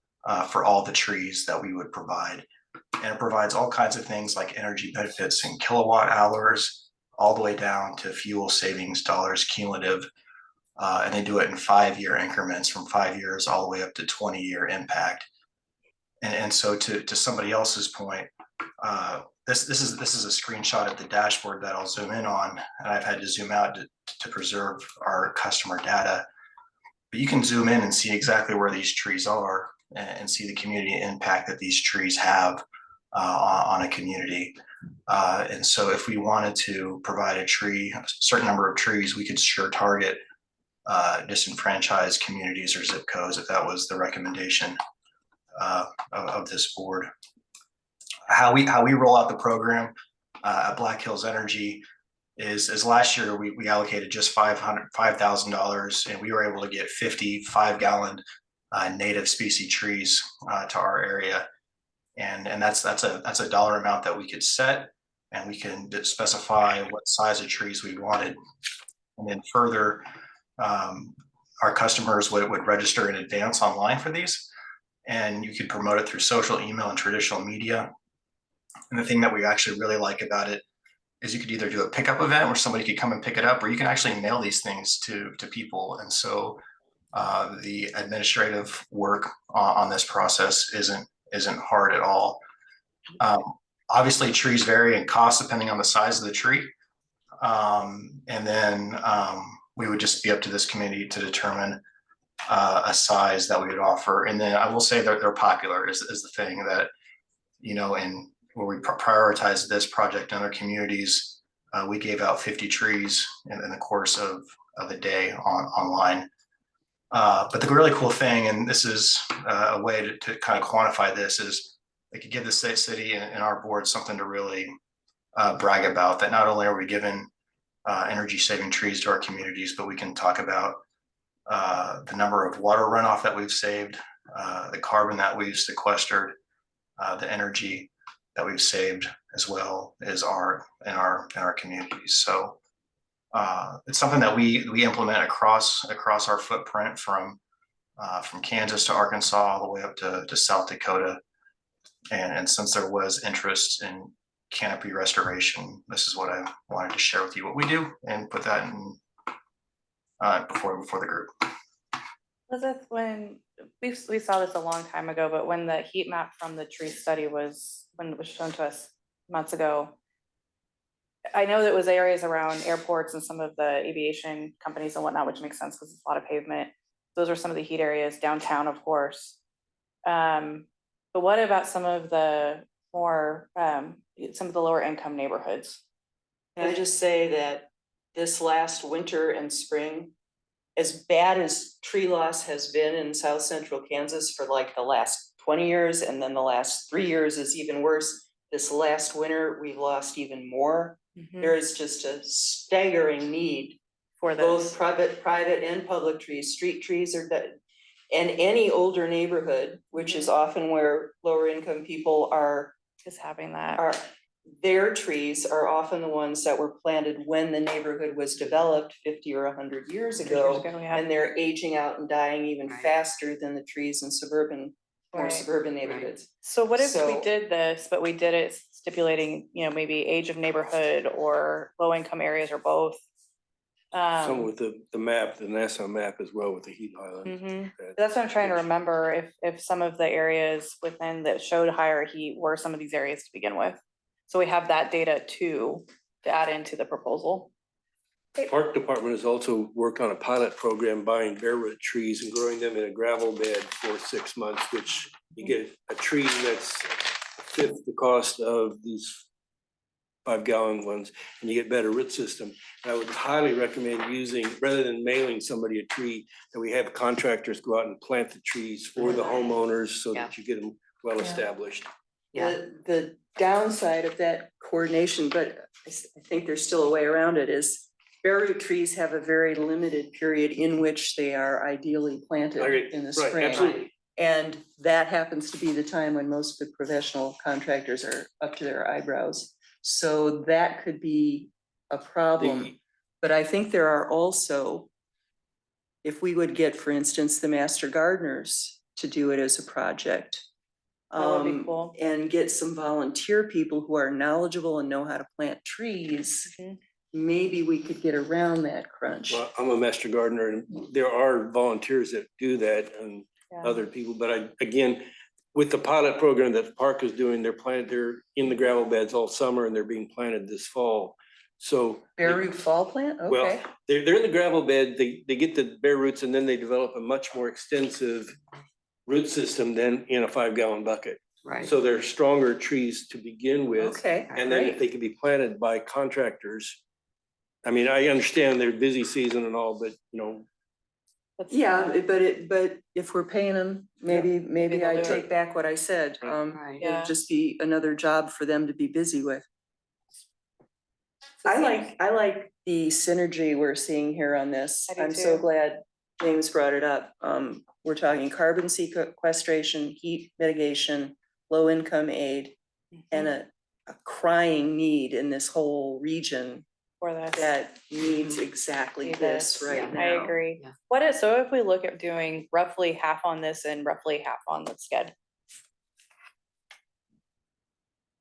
for all the trees that we would provide. And it provides all kinds of things like energy benefits in kilowatt hours, all the way down to fuel savings dollars cumulative. And they do it in 5-year increments, from 5 years all the way up to 20-year impact. And so to somebody else's point, this is a screenshot of the dashboard that I'll zoom in on, and I've had to zoom out to preserve our customer data. But you can zoom in and see exactly where these trees are and see the community impact that these trees have on a community. And so if we wanted to provide a certain number of trees, we could sure target disenfranchised communities or zip codes if that was the recommendation of this board. How we roll out the program at Black Hills Energy is last year we allocated just $5,000, and we were able to get 50 5-gallon native species trees to our area, and that's a dollar amount that we could set, and we can specify what size of trees we wanted, and then further, our customers would register in advance online for these, and you could promote it through social, email, and traditional media. And the thing that we actually really like about it is you could either do a pickup event where somebody could come and pick it up, or you can actually mail these things to people. And so the administrative work on this process isn't hard at all. Obviously, trees vary in cost depending on the size of the tree. And then we would just be up to this committee to determine a size that we would offer. And then I will say that they're popular is the thing that, you know, and where we prioritize this project in other communities, we gave out 50 trees in the course of of the day online. But the really cool thing, and this is a way to kind of quantify this, is they could give the city and our board something to really brag about, that not only are we giving energy saving trees to our communities, but we can talk about the number of water runoff that we've saved, the carbon that we've sequestered, the energy that we've saved, as well as in our communities. So it's something that we implement across our footprint from Kansas to Arkansas, all the way up to South Dakota. And since there was interest in canopy restoration, this is what I wanted to share with you what we do and put that in before the group. Elizabeth, when we saw this a long time ago, but when the heat map from the tree study was shown to us months ago, I know that it was areas around airports and some of the aviation companies and whatnot, which makes sense because it's a lot of pavement. Those are some of the heat areas, downtown, of course. But what about some of the more, some of the lower income neighborhoods? Can I just say that this last winter and spring, as bad as tree loss has been in South Central Kansas for like the last 20 years, and then the last 3 years is even worse. This last winter, we've lost even more. There is just a staggering need for both private and public trees. Street trees are dead. And any older neighborhood, which is often where lower income people are, is having that. Their trees are often the ones that were planted when the neighborhood was developed 50 or 100 years ago. Yeah. And they're aging out and dying even faster than the trees in more suburban neighborhoods. So what if we did this, but we did it stipulating, maybe age of neighborhood or low income areas or both? Some with the map, the NASA map as well, with the heat island. That's what I'm trying to remember, if some of the areas within that showed higher heat were some of these areas to begin with. So we have that data too, to add into the proposal. Park Department has also worked on a pilot program buying bare root trees and growing them in a gravel bed for 6 months, which you get a tree that's a fifth the cost of these 5-gallon ones, and you get better root system. I would highly recommend using, rather than mailing somebody a tree, that we have contractors go out and plant the trees for the homeowners so that you get them well established. The downside of that coordination, but I think there's still a way around it, is bare root trees have a very limited period in which they are ideally planted in the spring. Absolutely. And that happens to be the time when most of the professional contractors are up to their eyebrows. So that could be a problem. But I think there are also, if we would get, for instance, the master gardeners to do it as a project. That would be cool. And get some volunteer people who are knowledgeable and know how to plant trees. Maybe we could get around that crunch. Well, I'm a master gardener, and there are volunteers that do that and other people, but again, with the pilot program that the park is doing, they're in the gravel beds all summer and they're being planted this fall. So Bare root fall plant? well, Okay. they're in the gravel bed, they get the bare roots, and then they develop a much more extensive root system than in a 5-gallon bucket. Right. So they're stronger trees to begin with. Okay. And then if they can be planted by contractors, I mean, I understand their busy season and all, but Yeah, but if we're paying them, maybe they'll I do take back what I said. Right. It'd just be another job for them to be busy with. I like the synergy we're seeing here on this. I do I'm so too. glad James brought it up. We're talking carbon sequestration, heat mitigation, low income aid, and a crying need in this whole region For this. that needs exactly this right now. I agree. Yeah. So if we look at doing roughly half on this and roughly half on the sked?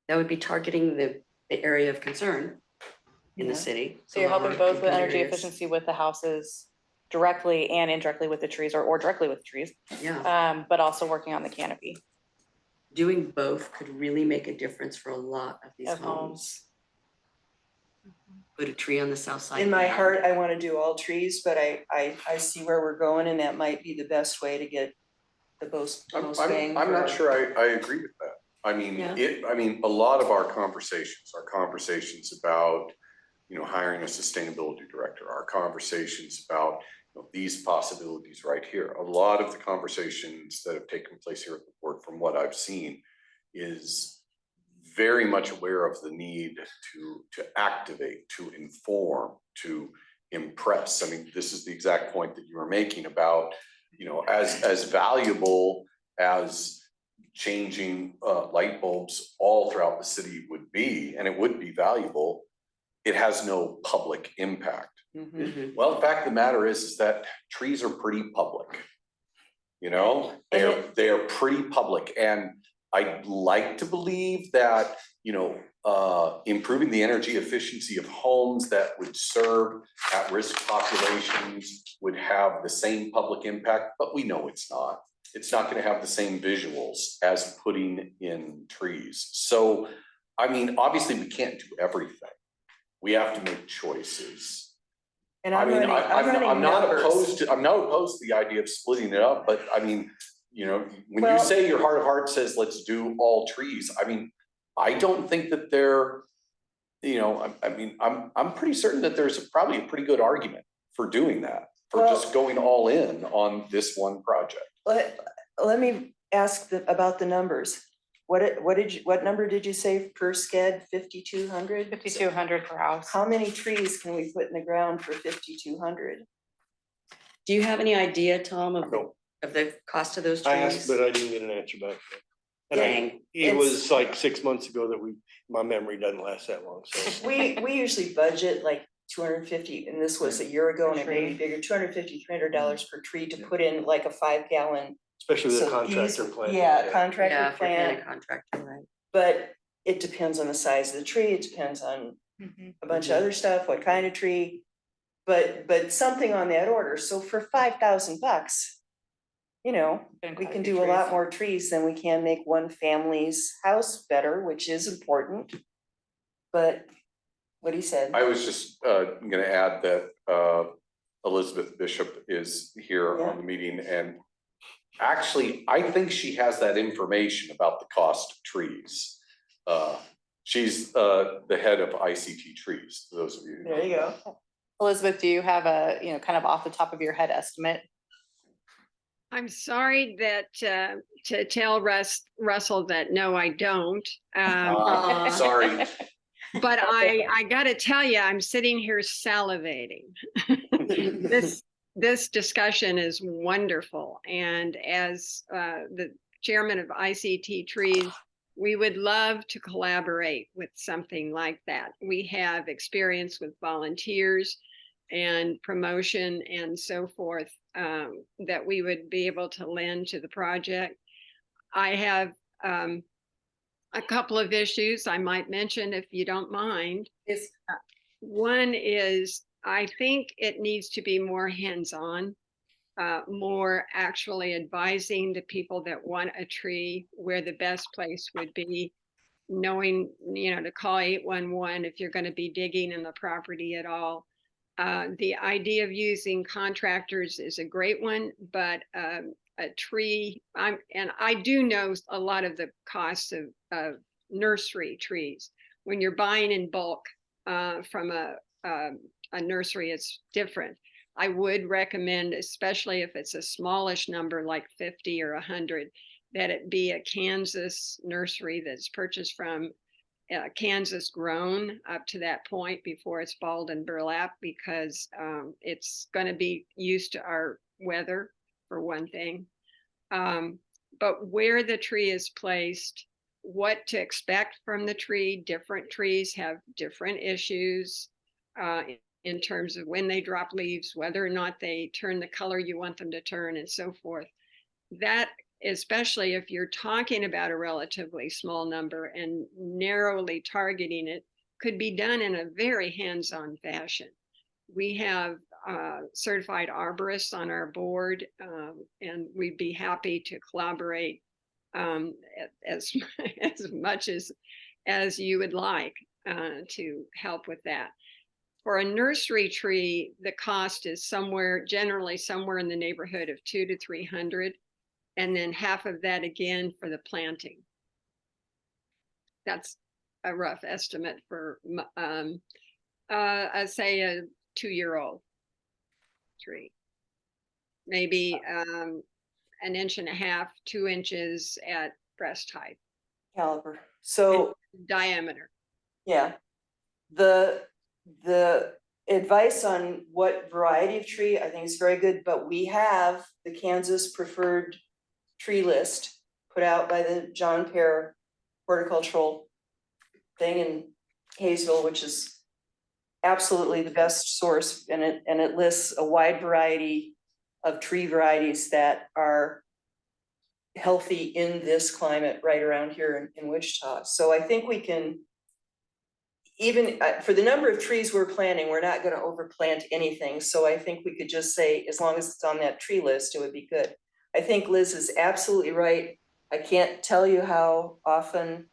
That would be targeting the area of concern in the Yeah. city. So you're helping lower both with income energy areas. efficiency with the houses directly and indirectly with the trees, or directly with the trees, Yeah, but also working on the canopy. doing both could really make a difference for a lot of these Of homes. Put a tree on the south side. In my and- heart, I want to do all trees, but I see where we're going, and that might be the best way to get the most bang. I'm not sure I agree with that. I mean, Yeah. a lot of our conversations are conversations about hiring a sustainability director, our conversations about these possibilities right here. A lot of the conversations that have taken place here at the board, from what I've seen, is very much aware of the need to activate, to inform, to impress. I mean, this is the exact point that you were making about, as valuable as changing light bulbs all throughout the city would be, and it would be valuable, it has no public impact. Well, the fact of the matter is that trees are pretty public. They are pretty public, and I'd like to believe that, improving the energy efficiency of homes that would serve at-risk populations would have the same public impact, but we know it's not. It's not going to have the same visuals as putting in trees. So, I mean, obviously we can't do everything. We have to make choices. And I'm not numbers. opposed to the idea of splitting it up, but I mean, when you Well- say your heart of hearts says, let's do all trees, I mean, I don't think that they're, I'm pretty certain that there's probably a pretty good argument for doing that, for Well- just going all in on this one project. Let me ask about the numbers. What number did you say per sked? 5,200? 5,200 per house. How many trees can we put in the ground for 5,200? Do you have any idea, Tom, of No. the cost of those I trees? asked, but I didn't get an answer back. And Dang. it was like 6 months ago that my memory doesn't last that long, so. We usually budget like 250, and this was a year ago, and it may be bigger, $250, $300 per tree to put in like a 5-gallon. Especially with a So contractor these- plant. Yeah, Yeah, contractor if you're paying plant, a contractor, right? but it depends on the size of the tree, it depends on a bunch of other stuff, what kind of tree. But something on that order, so for $5,000, we can do a lot more trees than we can make one family's house better, which is important. But what he said. I was just gonna add that Elizabeth Bishop is here on the meeting, and actually, I think she has that information about the cost of trees. She's the head of ICT Trees, for those of you. There you go. Elizabeth, do you have a, kind of off the top of your head estimate? I'm sorry that to tell Russell that no, I don't. Sorry. But I got to tell you, I'm sitting here salivating. This discussion is wonderful, and as the chairman of ICT Trees, we would love to collaborate with something like that. We have experience with volunteers and promotion and so forth that we would be able to lend to the project. I have a couple of issues I might mention if you don't mind. One is I think it needs to be more hands-on, more actually advising the people that want a tree where the best place would be, knowing, to call 811 if you're going to be digging in the property at all. The idea of using contractors is a great one, but a tree, I do know a lot of the costs of nursery trees. When you're buying in bulk from a nursery, it's different. I would recommend, especially if it's a smallish number like 50 or 100, that it be a Kansas nursery that's purchased from Kansas grown up to that point before it's balled and burlap, because it's going to be used to our weather for one thing. But where the tree is placed, what to expect from the tree, different trees have different issues in terms of when they drop leaves, whether or not they turn the color you want them to turn, and so forth. That, especially if you're talking about a relatively small number and narrowly targeting it, could be done in a very hands-on fashion. We have certified arborists on our board, and we'd be happy to collaborate as much as you would like to help with that. For a nursery tree, the cost is generally somewhere in the neighborhood of $200 to $300, and then half of that again for the planting. That's a rough estimate for I say a 2-year-old tree. Maybe an inch and a half, 2 inches at breast height Caliber. So, diameter. yeah. The advice on what variety of tree, I think is very good, but we have the Kansas preferred tree list put out by the John Pear horticultural thing in Hayesville, which is absolutely the best source, and it lists a wide variety of tree varieties that are healthy in this climate right around here in Wichita. So I think we can, even for the number of trees we're planting, we're not gonna overplant anything. So I think we could just say, as long as it's on that tree list, it would be good. I think Liz is absolutely right. I can't tell you how often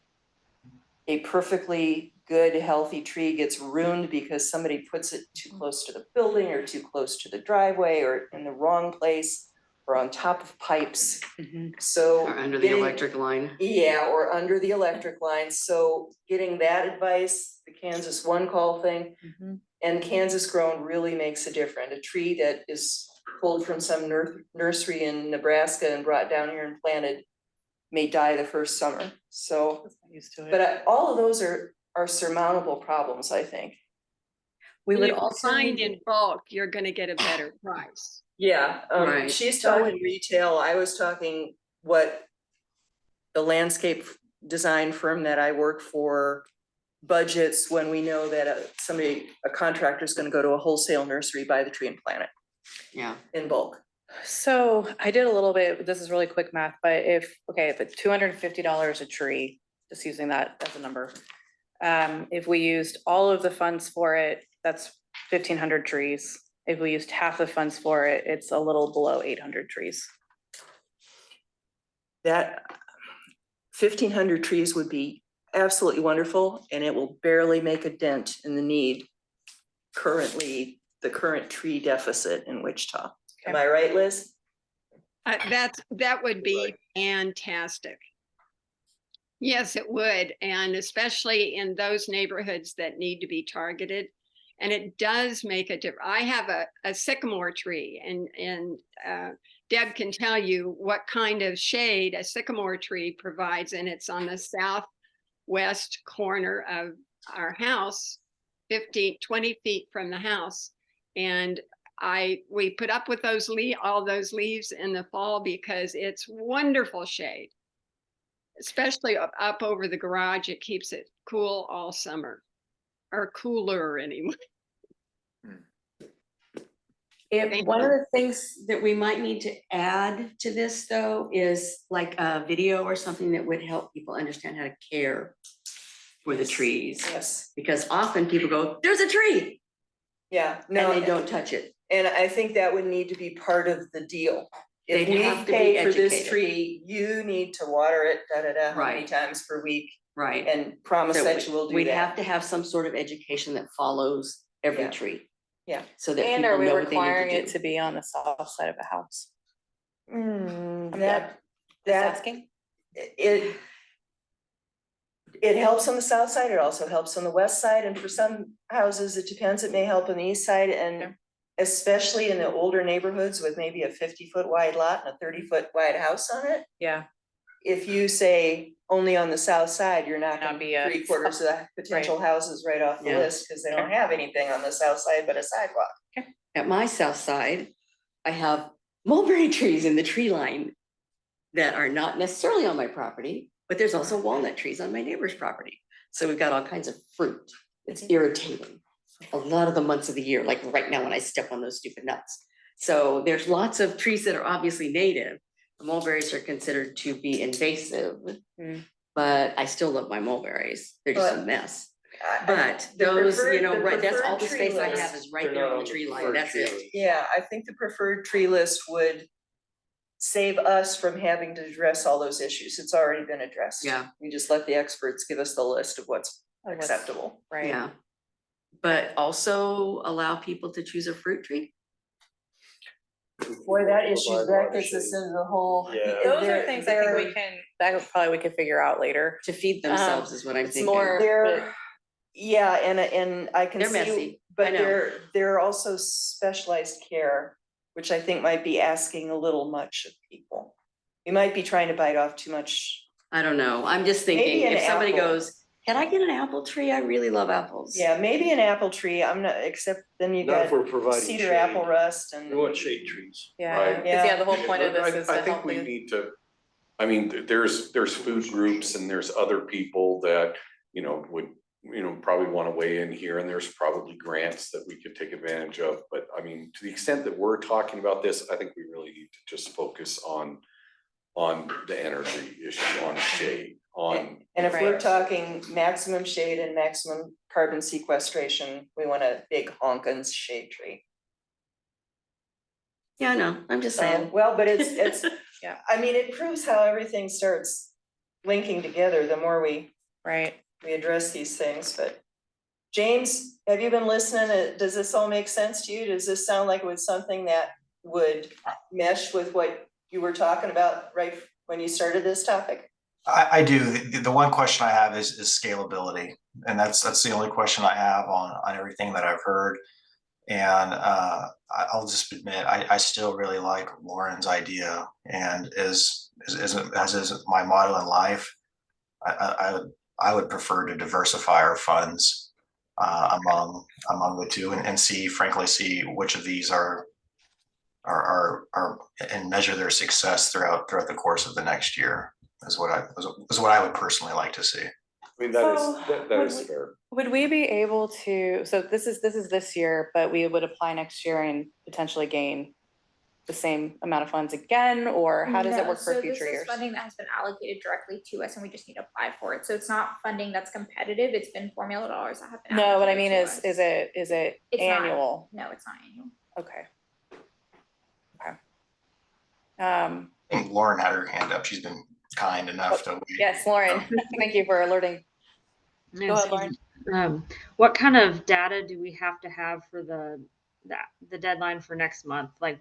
a perfectly good, healthy tree gets ruined because somebody puts it too close to the building or too close to the driveway or in the wrong place or on top of pipes. So. Or under the getting- electric line. Yeah, or under the electric line. So getting that advice, the Kansas one call thing, and Kansas grown really makes a difference. A tree that is pulled from some nursery in Nebraska and brought down here and planted may die the first summer. So, but all of those are surmountable problems, I think. We And would if you also. find in bulk, you're gonna get a better price. Yeah, Right. she's talking retail. I was talking what the landscape design firm that I work for budgets when we know that a contractor is gonna go to a wholesale nursery, buy the tree and plant it Yeah. in bulk. So I did a little bit, this is really quick math, but if it's $250 a tree, just using that as a number. If we used all of the funds for it, that's 1,500 trees. If we used half the funds for it, it's a little below 800 trees. That 1,500 trees would be absolutely wonderful, and it will barely make a dent in the need currently, the current tree deficit in Wichita. Am I right, Liz? That would be fantastic. Yes, it would, and especially in those neighborhoods that need to be targeted. And it does make a difference. I have a sycamore tree, and Deb can tell you what kind of shade a sycamore tree provides, and it's on the southwest corner of our house, 20 feet from the house. And we put up with all those leaves in the fall because it's wonderful shade. Especially up over the garage, it keeps it cool all summer, or cooler anyway. One of the things that we might need to add to this though is like a video or something that would help people understand how to care for the trees. Yes. Because often people go, there's a tree. Yeah, And they don't touch it. And I think that would need to be part of the deal. If They'd we have to be pay for this educated. tree, you need to water it, how many Right. times per week, Right. and promise So that you will do we'd that. have to have some sort of education that follows every Yeah. tree. Yeah. So that And people are we know what they need requiring to it do. to be on the south side of the house? That Asking? it helps on the south side, it also helps on the west side, and for some houses, it depends, it may help on the east side, and especially in the older neighborhoods with maybe a 50-foot wide lot and a 30-foot wide house on it. Yeah. If you say only on the south side, you're not gonna Not be be a- 3/4 of the potential houses right off the Yeah. list, because they don't have anything on the south side but a sidewalk. At my south side, I have mulberry trees in the tree line that are not necessarily on my property, but there's also walnut trees on my neighbor's property. So we've got all kinds of fruit. It's irritating a lot of the months of the year, like right now when I step on those stupid nuts. So there's lots of trees that are obviously native. The mulberries are considered to be invasive, but I still love my mulberries. They're just a mess. But The those, preferred- the right, that's all the preferred tree space I list- have is right there on the tree line. That's it. Yeah, I think the preferred tree list would save us from having to address all those issues. It's already been addressed. Yeah. We just let the experts give us the list of what's acceptable. Right. Yeah. But also allow people to choose a fruit tree. Boy, that issue, that gets us into the whole. Yeah. Those are things I think we can figure out later. To feed themselves is what I'm it's thinking. more- There, Yeah, and I can They're see, messy. I but know. there are also specialized care, which I think might be asking a little much of people. We might be trying to bite off too much. I don't know. I'm just Maybe thinking, an if somebody apple. goes, can I get an apple tree? I really love apples. Yeah, maybe an apple tree, I'm not, except then you Not if we're got providing cedar shade. apple rust and. We want shade trees. Yeah, Right. 'cause yeah, the whole point of I- this is I to think help we the, need to, I mean, there's food groups and there's other people that, would, probably want to weigh in here, and there's probably grants that we could take advantage of. But I mean, to the extent that we're talking about this, I think we really need to just focus on the energy issue, on shade, on. And if we're Right. talking maximum shade and maximum carbon sequestration, we want a big honkin' shade tree. Yeah, I know. I'm just saying. Well, but it's, Yeah. I mean, it proves how everything starts linking together, the more we right. address these things, but. James, have you been listening? Does this all make sense to you? Does this sound like it was something that would mesh with what you were talking about right when you started this topic? I do. The one question I have is scalability, and that's the only question I have on everything that I've heard. And I'll just admit, I still really like Lauren's idea, and as is my motto in life, I would prefer to diversify our funds among the two, and see which of these are and measure their success throughout the course of the next year is what I would personally like to see. I mean, that So, is fair. Would we be able to, so this is this year, but we would apply next year and potentially gain the same amount of funds again, or how does it No, work for so future this is years? funding that has been allocated directly to us and we just need to apply for it. So it's not funding that's competitive. It's been formula dollars that have been. No, what I allocated mean to is us. it It's not. annual? No, it's not annual. Okay. Okay. I think Lauren had her hand up. She's been kind enough to. Yes, Lauren, thank you for alerting. Go ahead, Lauren. What kind of data do we have to have for the deadline for next month? Like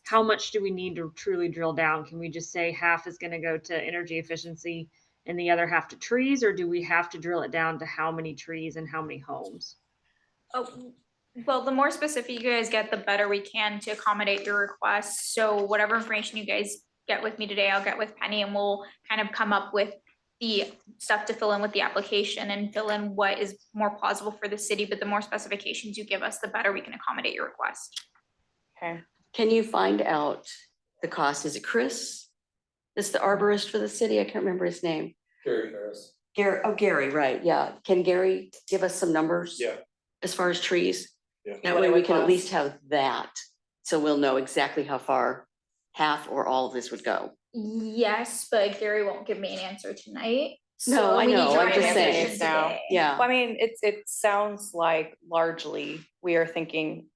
how much do we need to truly drill down? Can we just say half is going to go to energy efficiency and the other half to trees, or do we have to drill it down to how many trees and how many homes? Oh, well, the more specific you guys get, the better we can to accommodate your requests. So whatever information you guys get with me today, I'll get with Penny and we'll kind of come up with the stuff to fill in with the application and fill in what is more plausible for the city. But the more specifications you give us, the better we can accommodate your request. Okay. Can you find out the cost? Is it Chris? Is the arborist for the city? I can't remember his name. Gary Harris. Gary, right, yeah. Can Gary give us some numbers? Yeah. As far as trees? Yeah. That What way it we would can at cost? least have that, so we'll know exactly how far half or all of this would go. Yes, but Gary won't give me an answer tonight. No, So I we need know, to I'm write just an saying. application Now. today. Yeah. Well, I mean, it sounds like largely we are thinking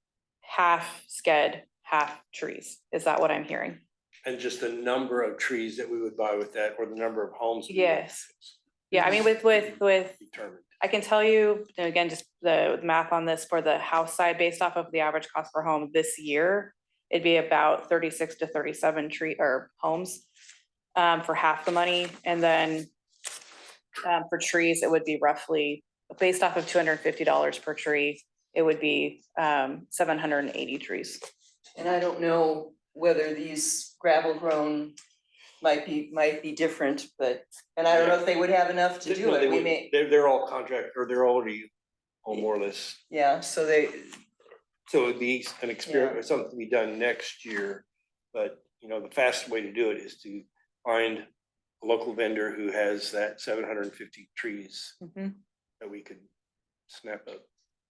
half sked, half trees. Is that what I'm hearing? And just the number of trees that we would buy with that, or the number of homes. we would Yes. Yeah, I mean, with Determined. I can tell you, and again, just the math on this for the house side, based off of the average cost per home this year, it'd be about 36 to 37 homes for half the money. And then for trees, it would be roughly, based off of $250 per tree, it would be 780 trees. And I don't know whether these gravel grown might be different, but, and I don't know if they would have enough to do No, they it. We would- may, They're all contract, or they're already more or less. yeah, so they, So it'd be an experiment, something to be done next year. But, the fastest way to do it is to find a local vendor who has that 750 trees Mhm. that we could snap up.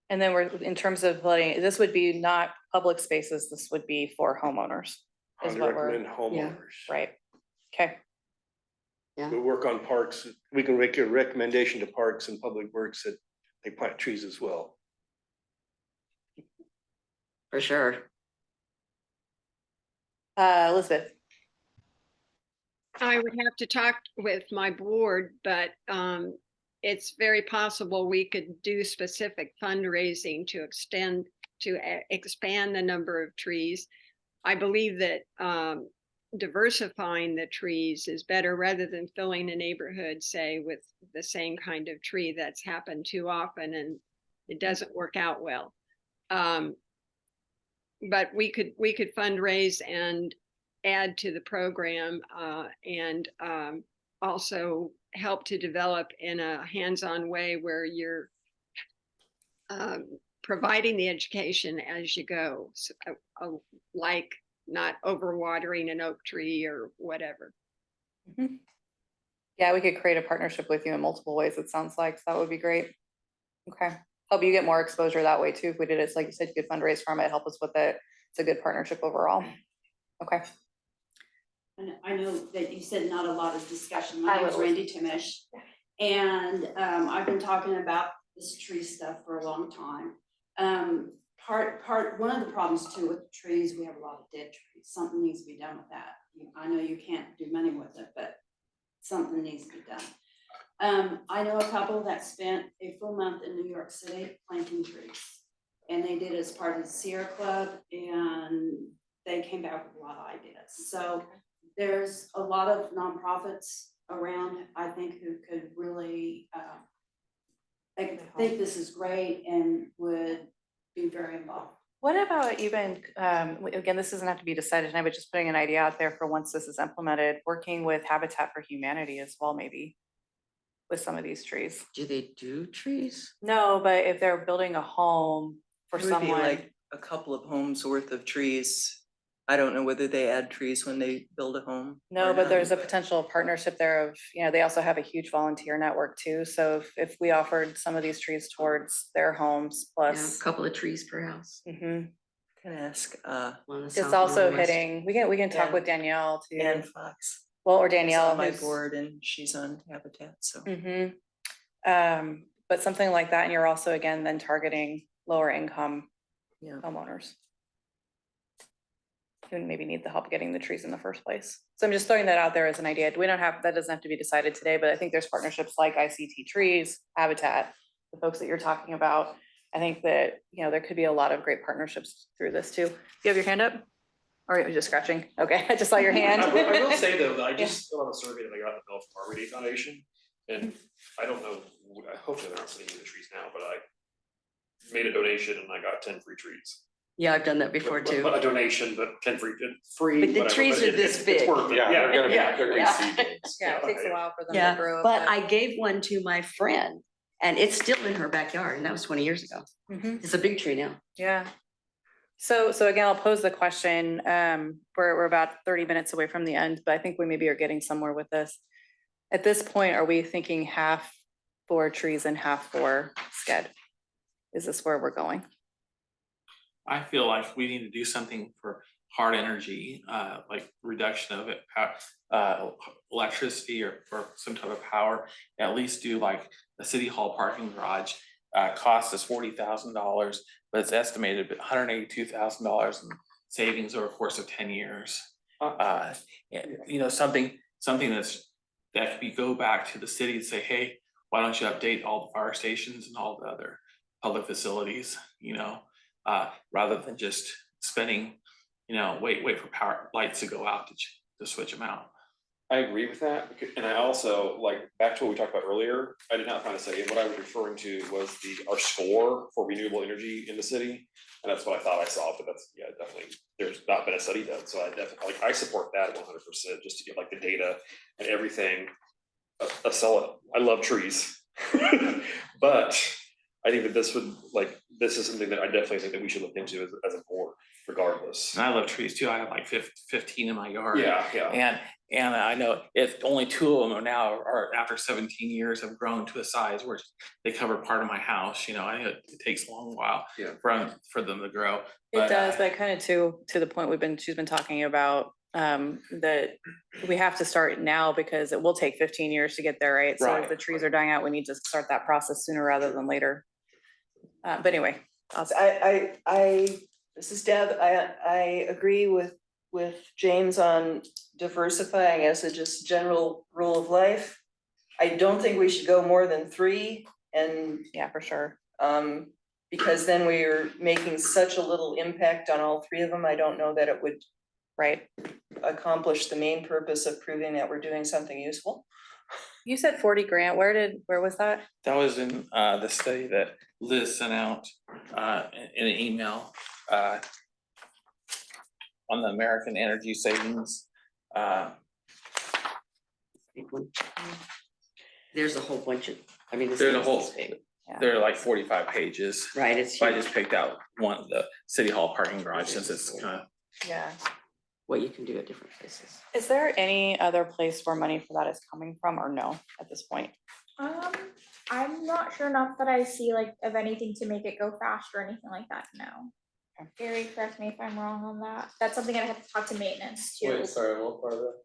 And then in terms of this would be not public spaces, this would be for homeowners. Is I'd what we're, recommend homeowners. right, okay. Yeah. We work on parks, we can make a recommendation to parks and public works that they plant trees as well. For sure. Elizabeth, I would have to talk with my board, but it's very possible we could do specific fundraising to expand the number of trees. I believe that diversifying the trees is better rather than filling a neighborhood, say, with the same kind of tree that's happened too often and it doesn't work out well. But we could fundraise and add to the program and also help to develop in a hands-on way where you're providing the education as you go, so, like not overwatering an oak tree or whatever. Yeah, we could create a partnership with you in multiple ways, it sounds like, so that would be great. Okay, help you get more exposure that way too. If we did it, it's like you said, you could fundraise from it, help us with it. It's a good partnership overall. Okay. And I know that you said not a lot of discussion. I My name is will. Randy Timish. And I've been talking about this tree stuff for a long time. One of the problems too with the trees, we have a lot of dead trees. Something needs to be done with that. I know you can't do money with it, but something needs to be done. I know a couple that spent a full month in New York City planting trees. And they did it as part of the Sierra Club, and they came back with a lot of ideas. So there's a lot of nonprofits around, I think, who could really I think this is great and would be very involved. What about even, again, this doesn't have to be decided tonight, but just putting an idea out there for once this is implemented, working with Habitat for Humanity as well, maybe with some of these trees. Do they do trees? No, but if they're building a home for It would be someone, like a couple of homes worth of trees. I don't know whether they add trees when they build a home. no, or but not. there's a potential partnership there of, they also have a huge volunteer network too. So if we offered some of these trees towards their homes Yeah, plus. a couple of trees per house. Mhm. Can ask One It's south, also one on the west. hitting, we can talk Yeah. with Danielle too. Ann Fox. Well, or is Danielle. on my who's- board and she's on Habitat, so. But something like that, and you're also, again, then targeting lower income Yeah. homeowners who maybe need the help getting the trees in the first place. So I'm just throwing that out there as an idea. That doesn't have to be decided today, but I think there's partnerships like ICT Trees, Habitat, the folks that you're talking about. I think that, there could be a lot of great partnerships through this too. You have your hand up? Or are you just scratching? Okay, I just saw your hand. I will say though, that I just filled out a survey that I got in the Bill from Arbor Day Foundation, and I don't know, hopefully they're not sending me the trees now, but I made a donation and I got 10 free trees. Yeah, I've done that before too. But a donation, but 10 free, free. But the whatever, trees but are this it's big. worth it. Yeah, they're gonna be, Yeah. they're gonna be seedlings. Yeah, it takes a while for them to Yeah, grow. but I gave one to my friend and it's still in her backyard and that was 20 years ago. Mhm. It's a big tree now. Yeah. So again, I'll pose the question. We're about 30 minutes away from the end, but I think we maybe are getting somewhere with this. At this point, are we thinking half for trees and half for sked? Is this where we're going? I feel like we need to do something for hard energy, like reduction of it, electricity or some type of power. At least do like the city hall parking garage, cost us $40,000, but it's estimated $182,000 in savings over a course of 10 years. Something that could be go back to the city and say, hey, why don't you update all the fire stations and all the other public facilities, rather than just spending, wait for power lights to go out to switch them out. I agree with that, and I also, back to what we talked about earlier, I did not find a study, and what I was referring to was our score for renewable energy in the city, and that's what I thought I saw, but that's, definitely, there's not been a study done, so I definitely, I support that 100%, just to get the data and everything. I love trees, but I think that this is something that I definitely think that we should look into as a board, regardless. And I love trees too. I have like 15 in my yard. Yeah. And I know if only 2 of them are now, or after 17 years have grown to a size where they cover part of my house, I know it takes a long while for them to grow. It does, but kind of to the point she's been talking about, that we have to start now because it will take 15 years to get there, right? So if the trees are dying out, we need to start that process sooner rather than later. But anyway. This is Deb. I agree with James on diversifying as a just general rule of life. I don't think we should go more than 3 and. Yeah, for sure. Because then we are making such a little impact on all 3 of them. I don't know that it would Right. accomplish the main purpose of proving that we're doing something useful. You said 40 grand. Where was that? That was in the study that Liz sent out in an email on the American Energy Savings. Big one. There's a whole bunch of, I mean. There's a whole, Yeah. there are like 45 pages. Right, it's So I huge, just picked out one of the city hall parking garage since it's kind of, Yeah. what you can do at different places. Is there any other place where money for that is coming from or no at this point? I'm not sure enough that I see like of anything to make it go faster or anything like that, no. Okay. Gary, correct me if I'm wrong on that. That's something I have to talk to maintenance too. Wait, sorry, what part of that?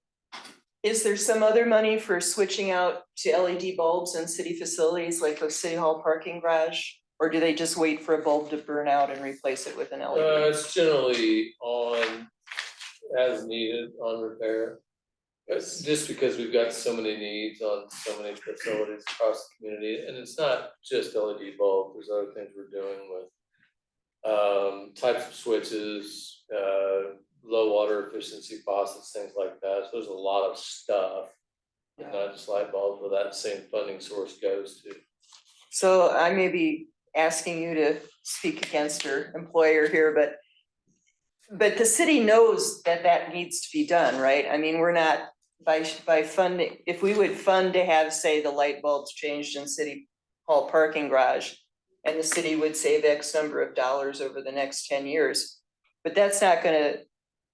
Is there some other money for switching out to LED bulbs in city facilities like the city hall parking garage? Or do they just wait for a bulb to burn out and replace it with an LED? It's generally on, as needed, on repair. It's just because we've got so many needs on so many facilities across the community, and it's not just LED bulbs, there's other things we're doing with types of switches, low water efficiency faucets, things like that. So there's a lot of stuff, but not just light bulbs, where that same funding source goes to. So I may be asking you to speak against your employer here, but the city knows that that needs to be done, right? I mean, we're not, by funding, if we would fund to have, say, the light bulbs changed in city hall parking garage, and the city would save X number of dollars over the next 10 years, but that's not gonna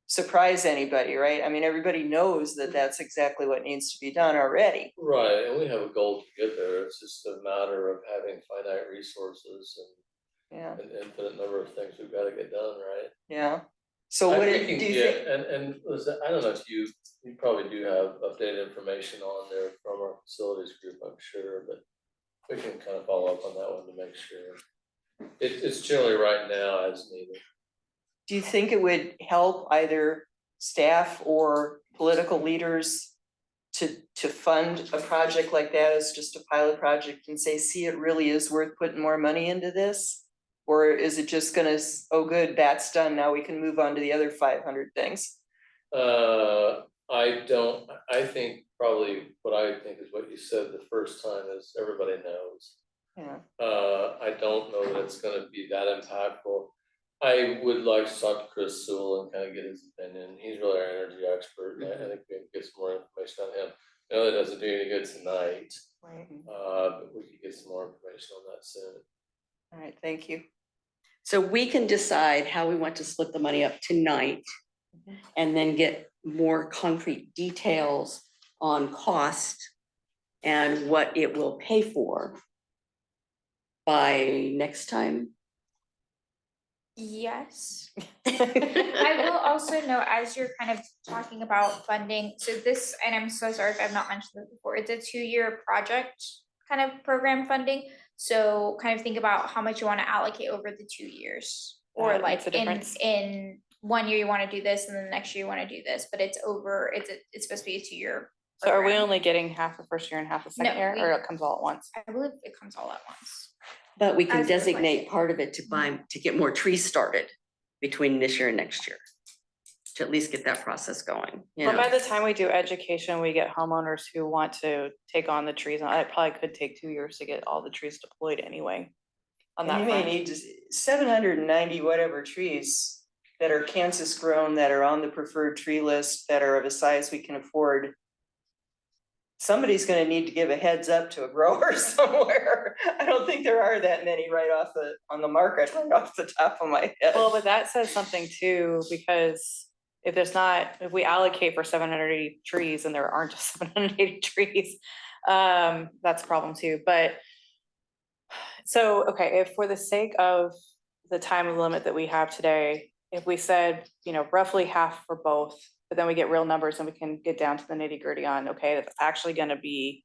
surprise anybody, right? I mean, everybody knows that that's exactly what needs to be done already. Right, and we have a goal to get there, it's just a matter of having finite resources Yeah, and an infinite number of things we've gotta get done, right? yeah. So I what think do you you can think? get, and listen, I don't know if you probably do have updated information on there from our facilities group, I'm sure, but we can kind of follow up on that one to make sure. It's generally right now as needed. Do you think it would help either staff or political leaders to fund a project like that as just a pilot project and say, see, it really is worth putting more money into this? Or is it just gonna, oh, good, that's done, now we can move on to the other 500 things? I think probably what I think is what you said the first time is everybody knows. Yeah. I don't know that it's gonna be that impactful. I would like to talk to Chris Sewell and kind of get his opinion. He's really our energy expert, and I think we can get some more information on him. I know it doesn't do any good tonight, Right. but we could get some more information on that soon. All right, thank you. So we can decide how we want to split the money up tonight and then get more concrete details on cost and what it will pay for by next time. Yes. I will also note, as you're kind of talking about funding, so this, and I'm so sorry if I've not mentioned this before, it's a 2-year project kind of program funding. So kind of think about how much you want to allocate over the 2 years. Or That like makes a difference. in 1 year you want to do this and then the next year you want to do this, but it's over, it's supposed to be a 2-year. So are we program. only getting half the first year and half the second No, year, we- or it comes all at once? I believe it comes all at once. But we can As designate requested. part of it to buy, to get more trees started between this year and next year. To at least get that process going, you But know. by the time we do education, we get homeowners who want to take on the trees, and it probably could take 2 years to get all the trees deployed anyway. On And that you may front. need 790 whatever trees that are Kansas grown, that are on the preferred tree list, that are of a size we can afford. Somebody's gonna need to give a heads up to a grower somewhere. I don't think there are that many right off on the market, right off the top of my head. Well, but that says something too, because if if we allocate for 780 trees and there aren't just 780 trees, that's a problem too, but. So, okay, if for the sake of the time limit that we have today, if we said, roughly half for both, but then we get real numbers and we can get down to the nitty gritty on, okay, that's actually gonna be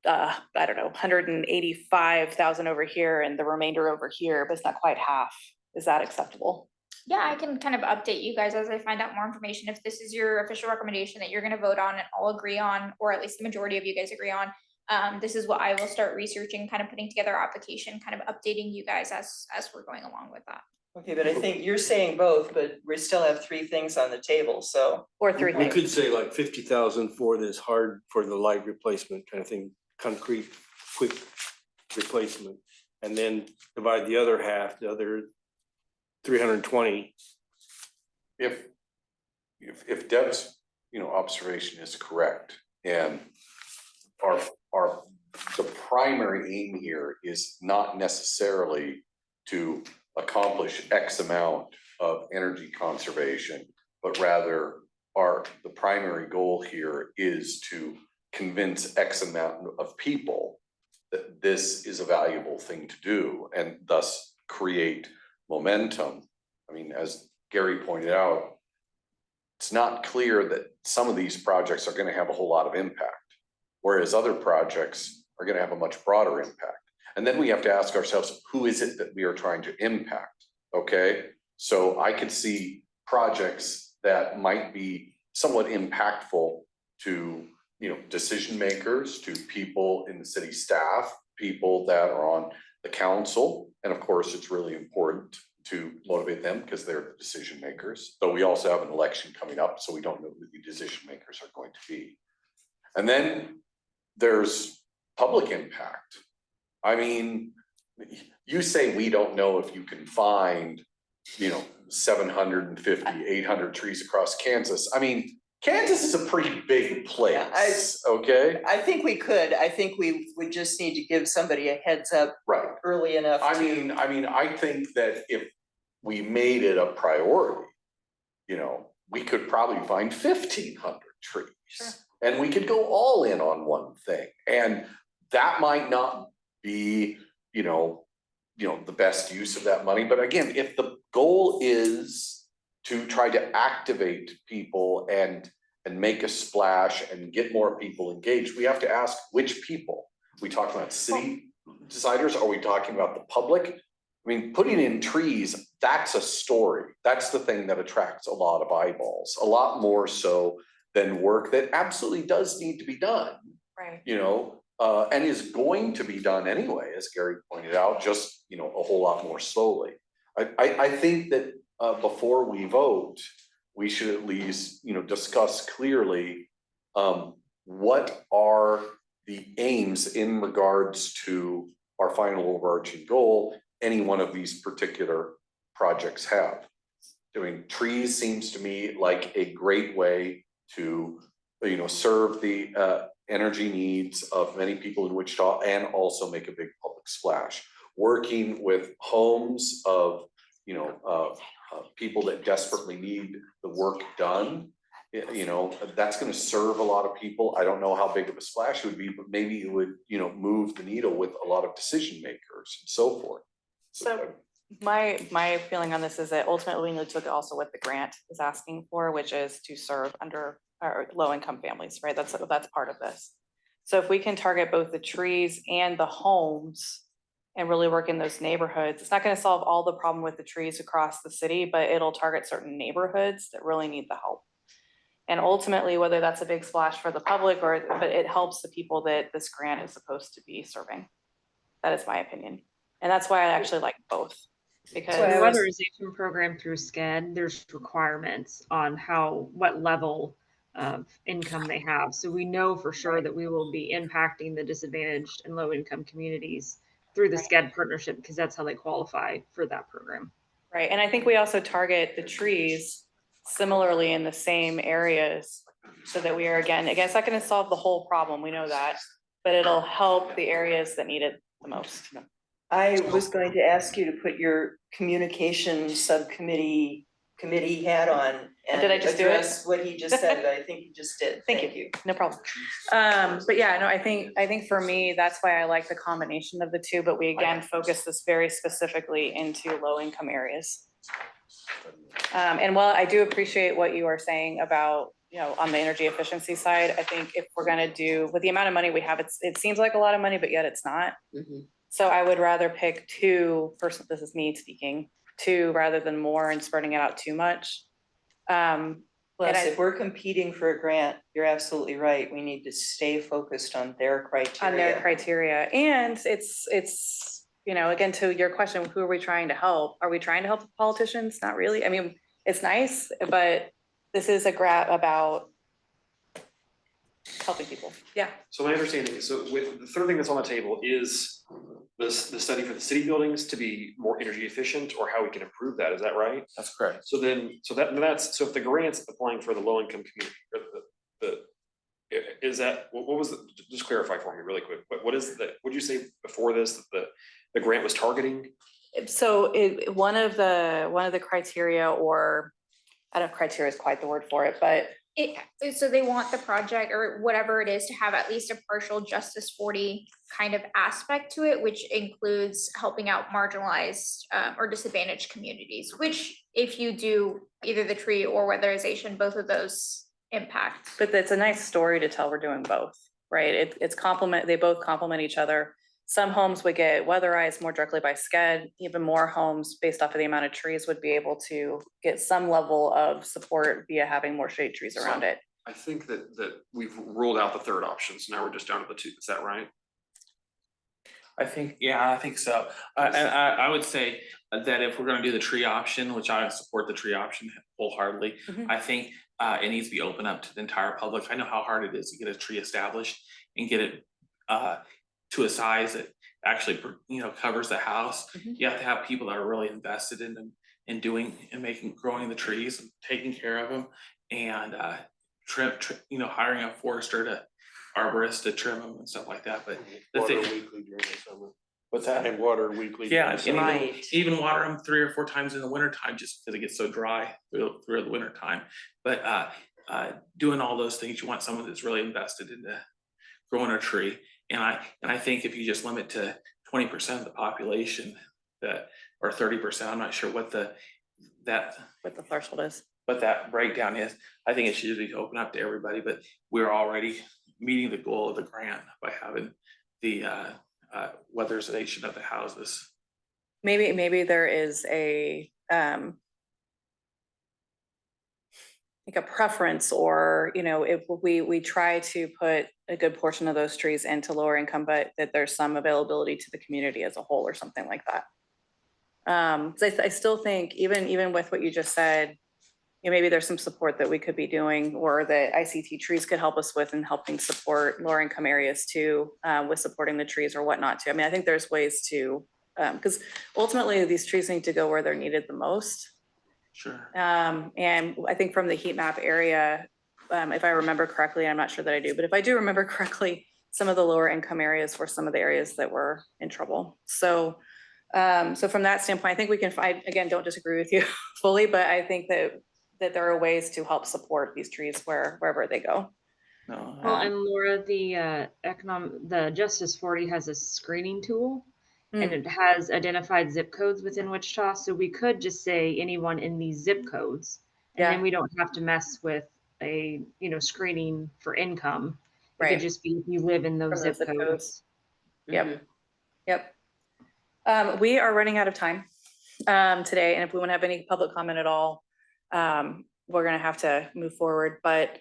I don't know, 185,000 over here and the remainder over here, but it's not quite half. Is that acceptable? Yeah, I can kind of update you guys as I find out more information. If this is your official recommendation that you're gonna vote on and all agree on, or at least the majority of you guys agree on, this is what I will start researching, kind of putting together our application, kind of updating you guys as we're going along with that. Okay, but I think you're saying both, but we still have three things on the table, so. Or three We things. could say like 50,000 for this hard, for the light replacement kind of thing, concrete, quick replacement. And then divide the other half, the other 320. If Deb's, observation is correct, and the primary aim here is not necessarily to accomplish X amount of energy conservation, but rather the primary goal here is to convince X amount of people that this is a valuable thing to do, and thus create momentum. I mean, as Gary pointed out, it's not clear that some of these projects are going to have a whole lot of impact, whereas other projects are going to have a much broader impact. And then we have to ask ourselves, who is it that we are trying to impact? Okay, so I could see projects that might be somewhat impactful to, decision makers, to people in the city staff, people that are on the council. And of course, it's really important to motivate them because they're the decision makers. Though we also have an election coming up, so we don't know who the decision makers are going to be. And then there's public impact. I mean, you say we don't know if you can find, 750, 800 trees across Kansas. I mean, Kansas is a pretty big place, okay? I think we could. I think we would just need to give somebody a heads up Right. early enough. I mean, I think that if we made it a priority, we could probably find 1,500 trees. Sure. And we could go all in on one thing. And that might not be, the best use of that money. But again, if the goal is to try to activate people and make a splash and get more people engaged, we have to ask which people. We talking about city deciders? Are we talking about the public? I mean, putting in trees, that's a story. That's the thing that attracts a lot of eyeballs, a lot more so than work that absolutely does need to be done. Right. And is going to be done anyway, as Gary pointed out, just, a whole lot more slowly. I think that before we vote, we should at least, discuss clearly what are the aims in regards to our final overarching goal any one of these particular projects have. Doing trees seems to me like a great way to, serve the energy needs of many people in Wichita and also make a big public splash. Working with homes of, people that desperately need the work done, that's going to serve a lot of people. I don't know how big of a splash it would be, but maybe it would, move the needle with a lot of decision makers and so forth. So my feeling on this is that ultimately we need to look also what the grant is asking for, which is to serve under or low income families, right? That's part of this. So if we can target both the trees and the homes and really work in those neighborhoods, it's not going to solve all the problem with the trees across the city, but it'll target certain neighborhoods that really need the help. And ultimately, whether that's a big splash for the public but it helps the people that this grant is supposed to be serving. That is my opinion. And that's why I actually like both. Because the weatherization program through SCED, there's requirements on what level of income they have. So we know for sure that we will be impacting the disadvantaged and low income communities through the SCED partnership, because that's how they qualify for that program. Right. And I think we also target the trees similarly in the same areas so that we are, again, I guess not going to solve the whole problem. We know that, but it'll help the areas that need it the most. I was going to ask you to put your communication subcommittee hat on and did I just do it? address what he just said, but I think you just did. Thank you. No problem. But yeah, no, I think for me, that's why I like the combination of the two, but we again focus this very specifically into low income areas. And while I do appreciate what you are saying about, on the energy efficiency side, I think if we're gonna do, with the amount of money we have, it seems like a lot of money, but yet it's not. Mm-hmm. So I would rather pick two, this is me speaking, two rather than more and spreading it out too much. Plus, if we're competing for a grant, you're absolutely right. We need to stay focused on their criteria. And it's you know, again, to your question, who are we trying to help? Are we trying to help the politicians? Not really. I mean, it's nice, but this is a grab about helping people. Yeah. So my understanding is, so with the third thing that's on the table is the study for the city buildings to be more energy efficient or how we can improve that. Is that right? That's correct. So then, so if the grant's applying for the low income community, or is that, what was, just clarify for me really quick, what is the, what'd you say before this, that the grant was targeting? So one of the criteria, or I don't know if criteria is quite the word for it, but So they want the project or whatever it is to have at least a partial Justice 40 kind of aspect to it, which includes helping out marginalized or disadvantaged communities, which if you do either the tree or weatherization, both of those impact. But it's a nice story to tell. We're doing both, right? It's they both complement each other. Some homes would get weatherized more directly by SCED. Even more homes, based off of the amount of trees, would be able to get some level of support via having more shade trees around it. I think that we've ruled out the third option, so now we're just down to the two, is that right? I think so. And I would say that if we're gonna do the tree option, which I support the tree option wholeheartely, Mhm. I think it needs to be open up to the entire public. I know how hard it is to get a tree established and get it to a size that actually, you know, covers the house. Mhm. You have to have people that are really invested in them, in doing and growing the trees and taking care of them, and you know, hiring a forester to arborist to trim them and stuff like that. But the Water thing, weekly during the summer. what's that? And water weekly. Yeah, during the and summer. even water them 3 or 4 times in the winter time, just because it gets so dry through the winter time. But doing all those things, you want someone that's really invested into growing a tree. And I think if you just limit to 20% of the population, that, or 30%, I'm not sure what the threshold is. What that breakdown is. I think it should be open up to everybody, but we're already meeting the goal of the grant by having the weatherization of the houses. Maybe there is a like a preference, or, you know, if we try to put a good portion of those trees into lower income, but that there's some availability to the community as a whole or something like that. So I still think even with what you just said, you know, maybe there's some support that we could be doing, or that ICT trees could help us with, in helping support lower income areas too, with supporting the trees or whatnot too. I mean, I think there's ways to, because ultimately these trees need to go where they're needed the most. Sure. And I think from the heat map area, if I remember correctly, I'm not sure that I do, but if I do remember correctly, some of the lower income areas were some of the areas that were in trouble. So from that standpoint, I think we can find, again, don't disagree with you fully, but I think that there are ways to help support these trees wherever they go. No. Well, and Laura, the Justice 40 has a screening tool, and it has identified zip codes within Wichita. So we could just say anyone in these zip codes, and then we don't have to mess with a, you know, screening for income. It could just be if you live in those zip codes. Yep. Yep. We are running out of time today, and if we want to have any public comment at all, we're going to have to move forward. But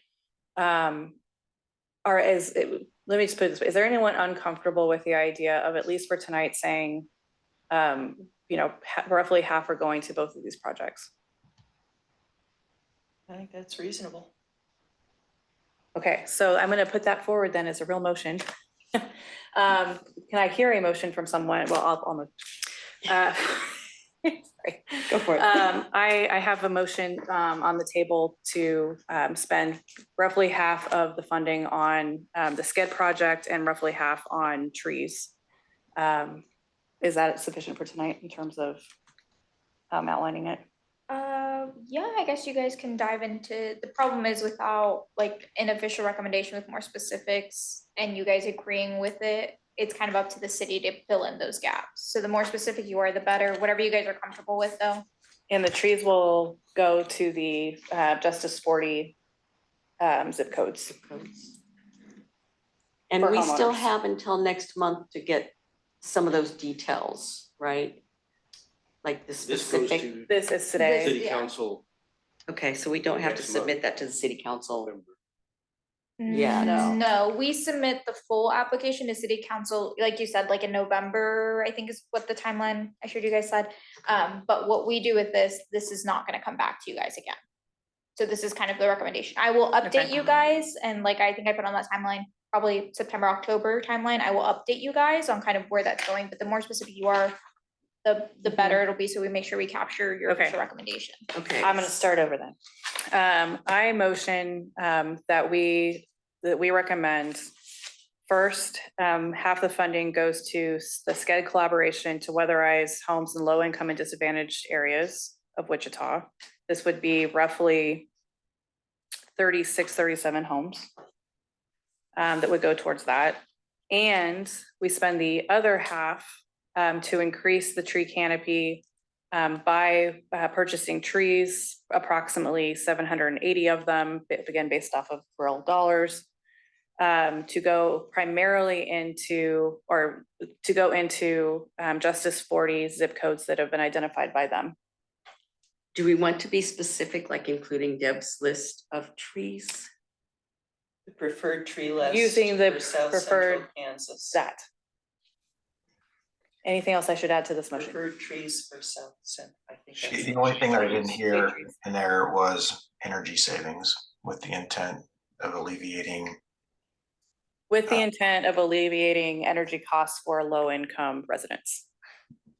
let me just put it this way: is there anyone uncomfortable with the idea of, at least for tonight, saying, you know, roughly half are going to both of these projects? I think that's reasonable. Okay, so I'm going to put that forward then as a real motion. Can I hear a motion from someone? Well, I'll move. Sorry. Go for it. I have a motion on the table to spend roughly half of the funding on the SCED project and roughly half on trees. Is that sufficient for tonight in terms of outlining it? Yeah, I guess you guys can dive into, the problem is without like an official recommendation with more specifics and you guys agreeing with it, it's kind of up to the city to fill in those gaps. So the more specific you are, the better, whatever you guys are comfortable with though. And the trees will go to the Justice 40 zip codes. And for we still homeowners. have until next month to get some of those details, right? Like the This goes specific. to This is today. City council. Okay, so we don't have to Next month. submit that to the city council. Yeah, no. No, we submit the full application to city council, like you said, like in November, I think is what the timeline I showed you guys said. But what we do with this is not gonna come back to you guys again. So this is kind of the recommendation. I will update Okay. you guys, and like I think I put on that timeline, probably September, October timeline. I will update you guys on kind of where that's going, but the more specific you are, the better it'll be, so we make sure we capture your Okay. official recommendation. Okay. I'm gonna start over then. I motion that we recommend first, half the funding goes to the SCED collaboration to weatherize homes in low income and disadvantaged areas of Wichita. This would be roughly 36, 37 homes that would go towards that. And we spend the other half to increase the tree canopy by purchasing trees, approximately 780 of them, again, based off of real dollars, to go primarily into, Justice 40 zip codes that have been identified by them. Do we want to be specific, like including Deb's list of trees? The preferred tree list. Using the for South preferred- Central Kansas. That. Anything else I should add to this motion? Preferred trees for South Central, I think. that's The it. only thing that I didn't hear in there was energy savings with the intent of alleviating. With the intent of alleviating energy costs for low-income residents,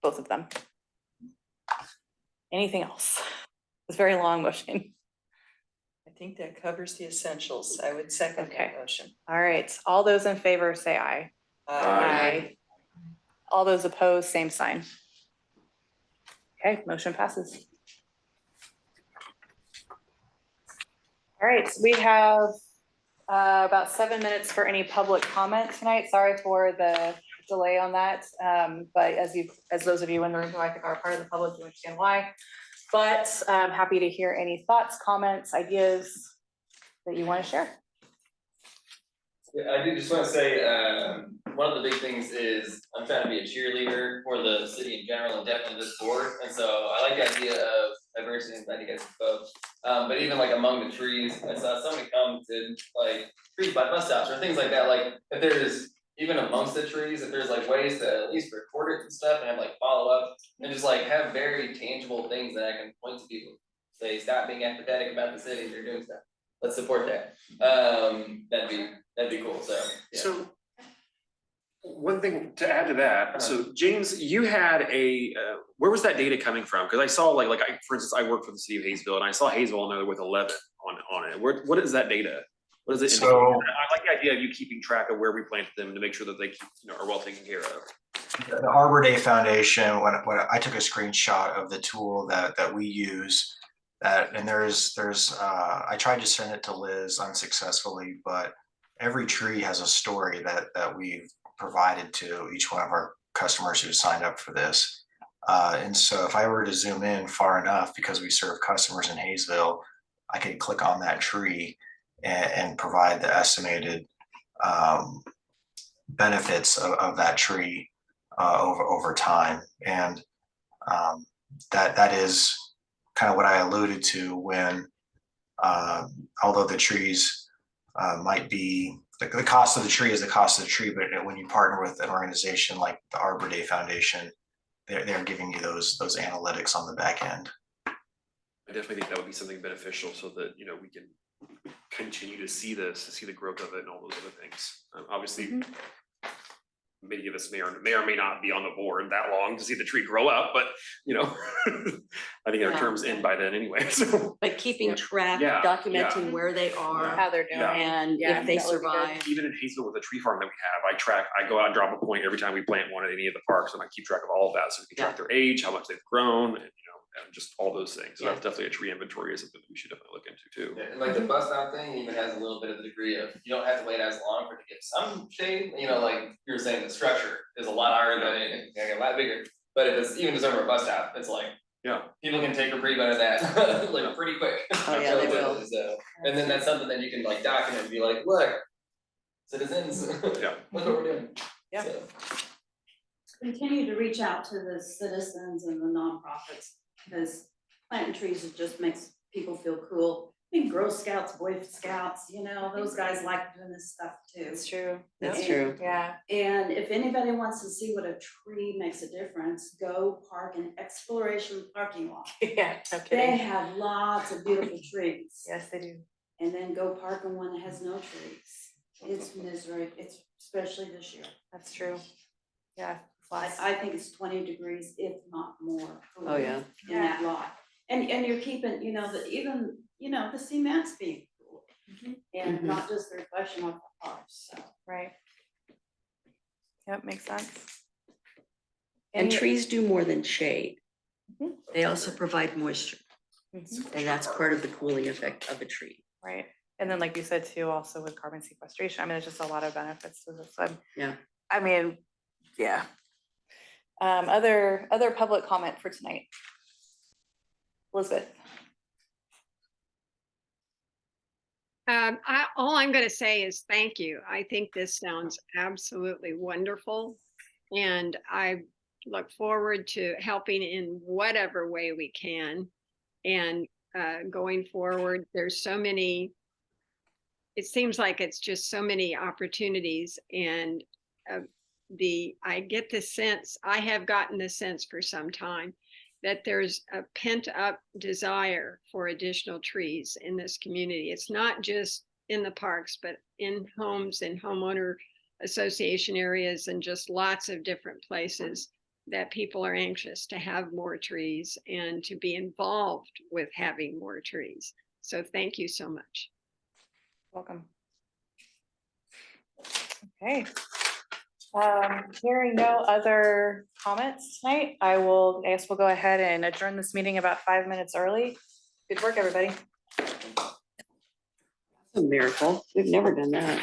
both of them. Anything else? It's a very long motion. I think that covers the essentials. I would second Okay. that motion. All right, all those in favor say aye. Aye. All those opposed, same sign. Okay, motion passes. All right, we have about 7 minutes for any public comment tonight. Sorry for the delay on that. But as those of you in the room who I think are part of the public, you understand why. But I'm happy to hear any thoughts, comments, ideas that you want to share. Yeah, I do just want to say, one of the big things is I'm trying to be a cheerleader for the city in general and definitely this board. And so I like the idea of diversity and I think it's both. But even like among the trees, I saw somebody commented like trees by bus stops or things like that. Like if there's even amongst the trees, if there's like ways to at least record it and stuff and have like follow up and just like have very tangible things that I can point to people. Say, stop being apathetic about the city, they're doing stuff. Let's support that. That'd be cool, so. Yeah. So one thing to add to that, so James, you had where was that data coming from? Because I saw for instance, I work for the city of Hayesville and I saw Hayesville on there with 11 on it. What is that data? What does it indicate? So- I like the idea of you keeping track of where we planted them to make sure that they are well taken care of. The Arbor Day Foundation, when I took a screenshot of the tool that we use, and there's I tried to send it to Liz unsuccessfully, but every tree has a story that we've provided to each one of our customers who signed up for this. And so if I were to zoom in far enough, because we serve customers in Hayesville, I could click on that tree and provide the estimated benefits of that tree over time. And that is kind of what I alluded to when, although the trees might be, the cost of the tree is the cost of the tree, but when you partner with an organization like the Arbor Day Foundation, they're giving you those analytics on the back end. I definitely think that would be something beneficial so that, we can continue to see the growth of it and all those other things. Obviously, many of us may or may not be on the board that long to see the tree grow up, but I think our Yeah. terms end by then anyway, so. But keeping track, Yeah, documenting where they are How they're doing. and Yeah, if they that would be good. survive. Even in Hayesville with the tree farm that we have, I go out and drop a point every time we plant one at any of the parks and I keep track of all of that. So we can track their age, how much they've grown, and just all those things. So that's definitely a tree inventory is something that we should definitely look into too. Yeah, and like the bus stop thing even has a little bit of the degree of, you don't have to wait as long for it to get some shade, like you were saying, the structure is a lot higher than it, a lot bigger. But if it's even just over a bus stop, it's like, people can take reprieve out of that, like pretty quick. Oh, yeah, they will. So, and then that's something that you can like document and be like, look, citizens, look what we're doing. Yeah. So. Continue to reach out to the citizens and the nonprofits, because planting trees just makes people feel cool. I think grow Girl Scouts, Boy Scouts, you know, those guys like doing this stuff too. It's true. That's And- true. Yeah. And if anybody wants to see what a tree makes a difference, go park in Exploration parking lot. Yeah, no They kidding. have lots of beautiful trees. Yes, they do. And then go park in one that has no trees. It's misery, it's especially this year. That's true. Yeah. I think it's 20 degrees, if not more. Oh, yeah. In that lot. And you're keeping, you know, even, the cement's being cool. And Mhm. not just the reflection of the cars, so. Right. Yep, makes sense. And Any- trees do more than shade. Mhm. They also provide moisture, Mhm. and that's part of the cooling effect of a tree. Right. And then like you said too, also with carbon sequestration, I mean, there's just a lot of benefits to this one. Yeah. I mean, yeah. Other public comment for tonight. Elizabeth. All I'm gonna say is thank you. I think this sounds absolutely wonderful. And I look forward to helping in whatever way we can. And going forward, there's so many, it seems like it's just so many opportunities. And I get the sense, I have gotten the sense for some time that there's a pent up desire for additional trees in this community. It's not just in the parks, but in homes and homeowner association areas and just lots of different places that people are anxious to have more trees and to be involved with having more trees. So thank you so much. Welcome. Okay. Hearing no other comments tonight, I guess we'll go ahead and adjourn this meeting about 5 minutes early. Good work, everybody. That's a miracle. We've never done that.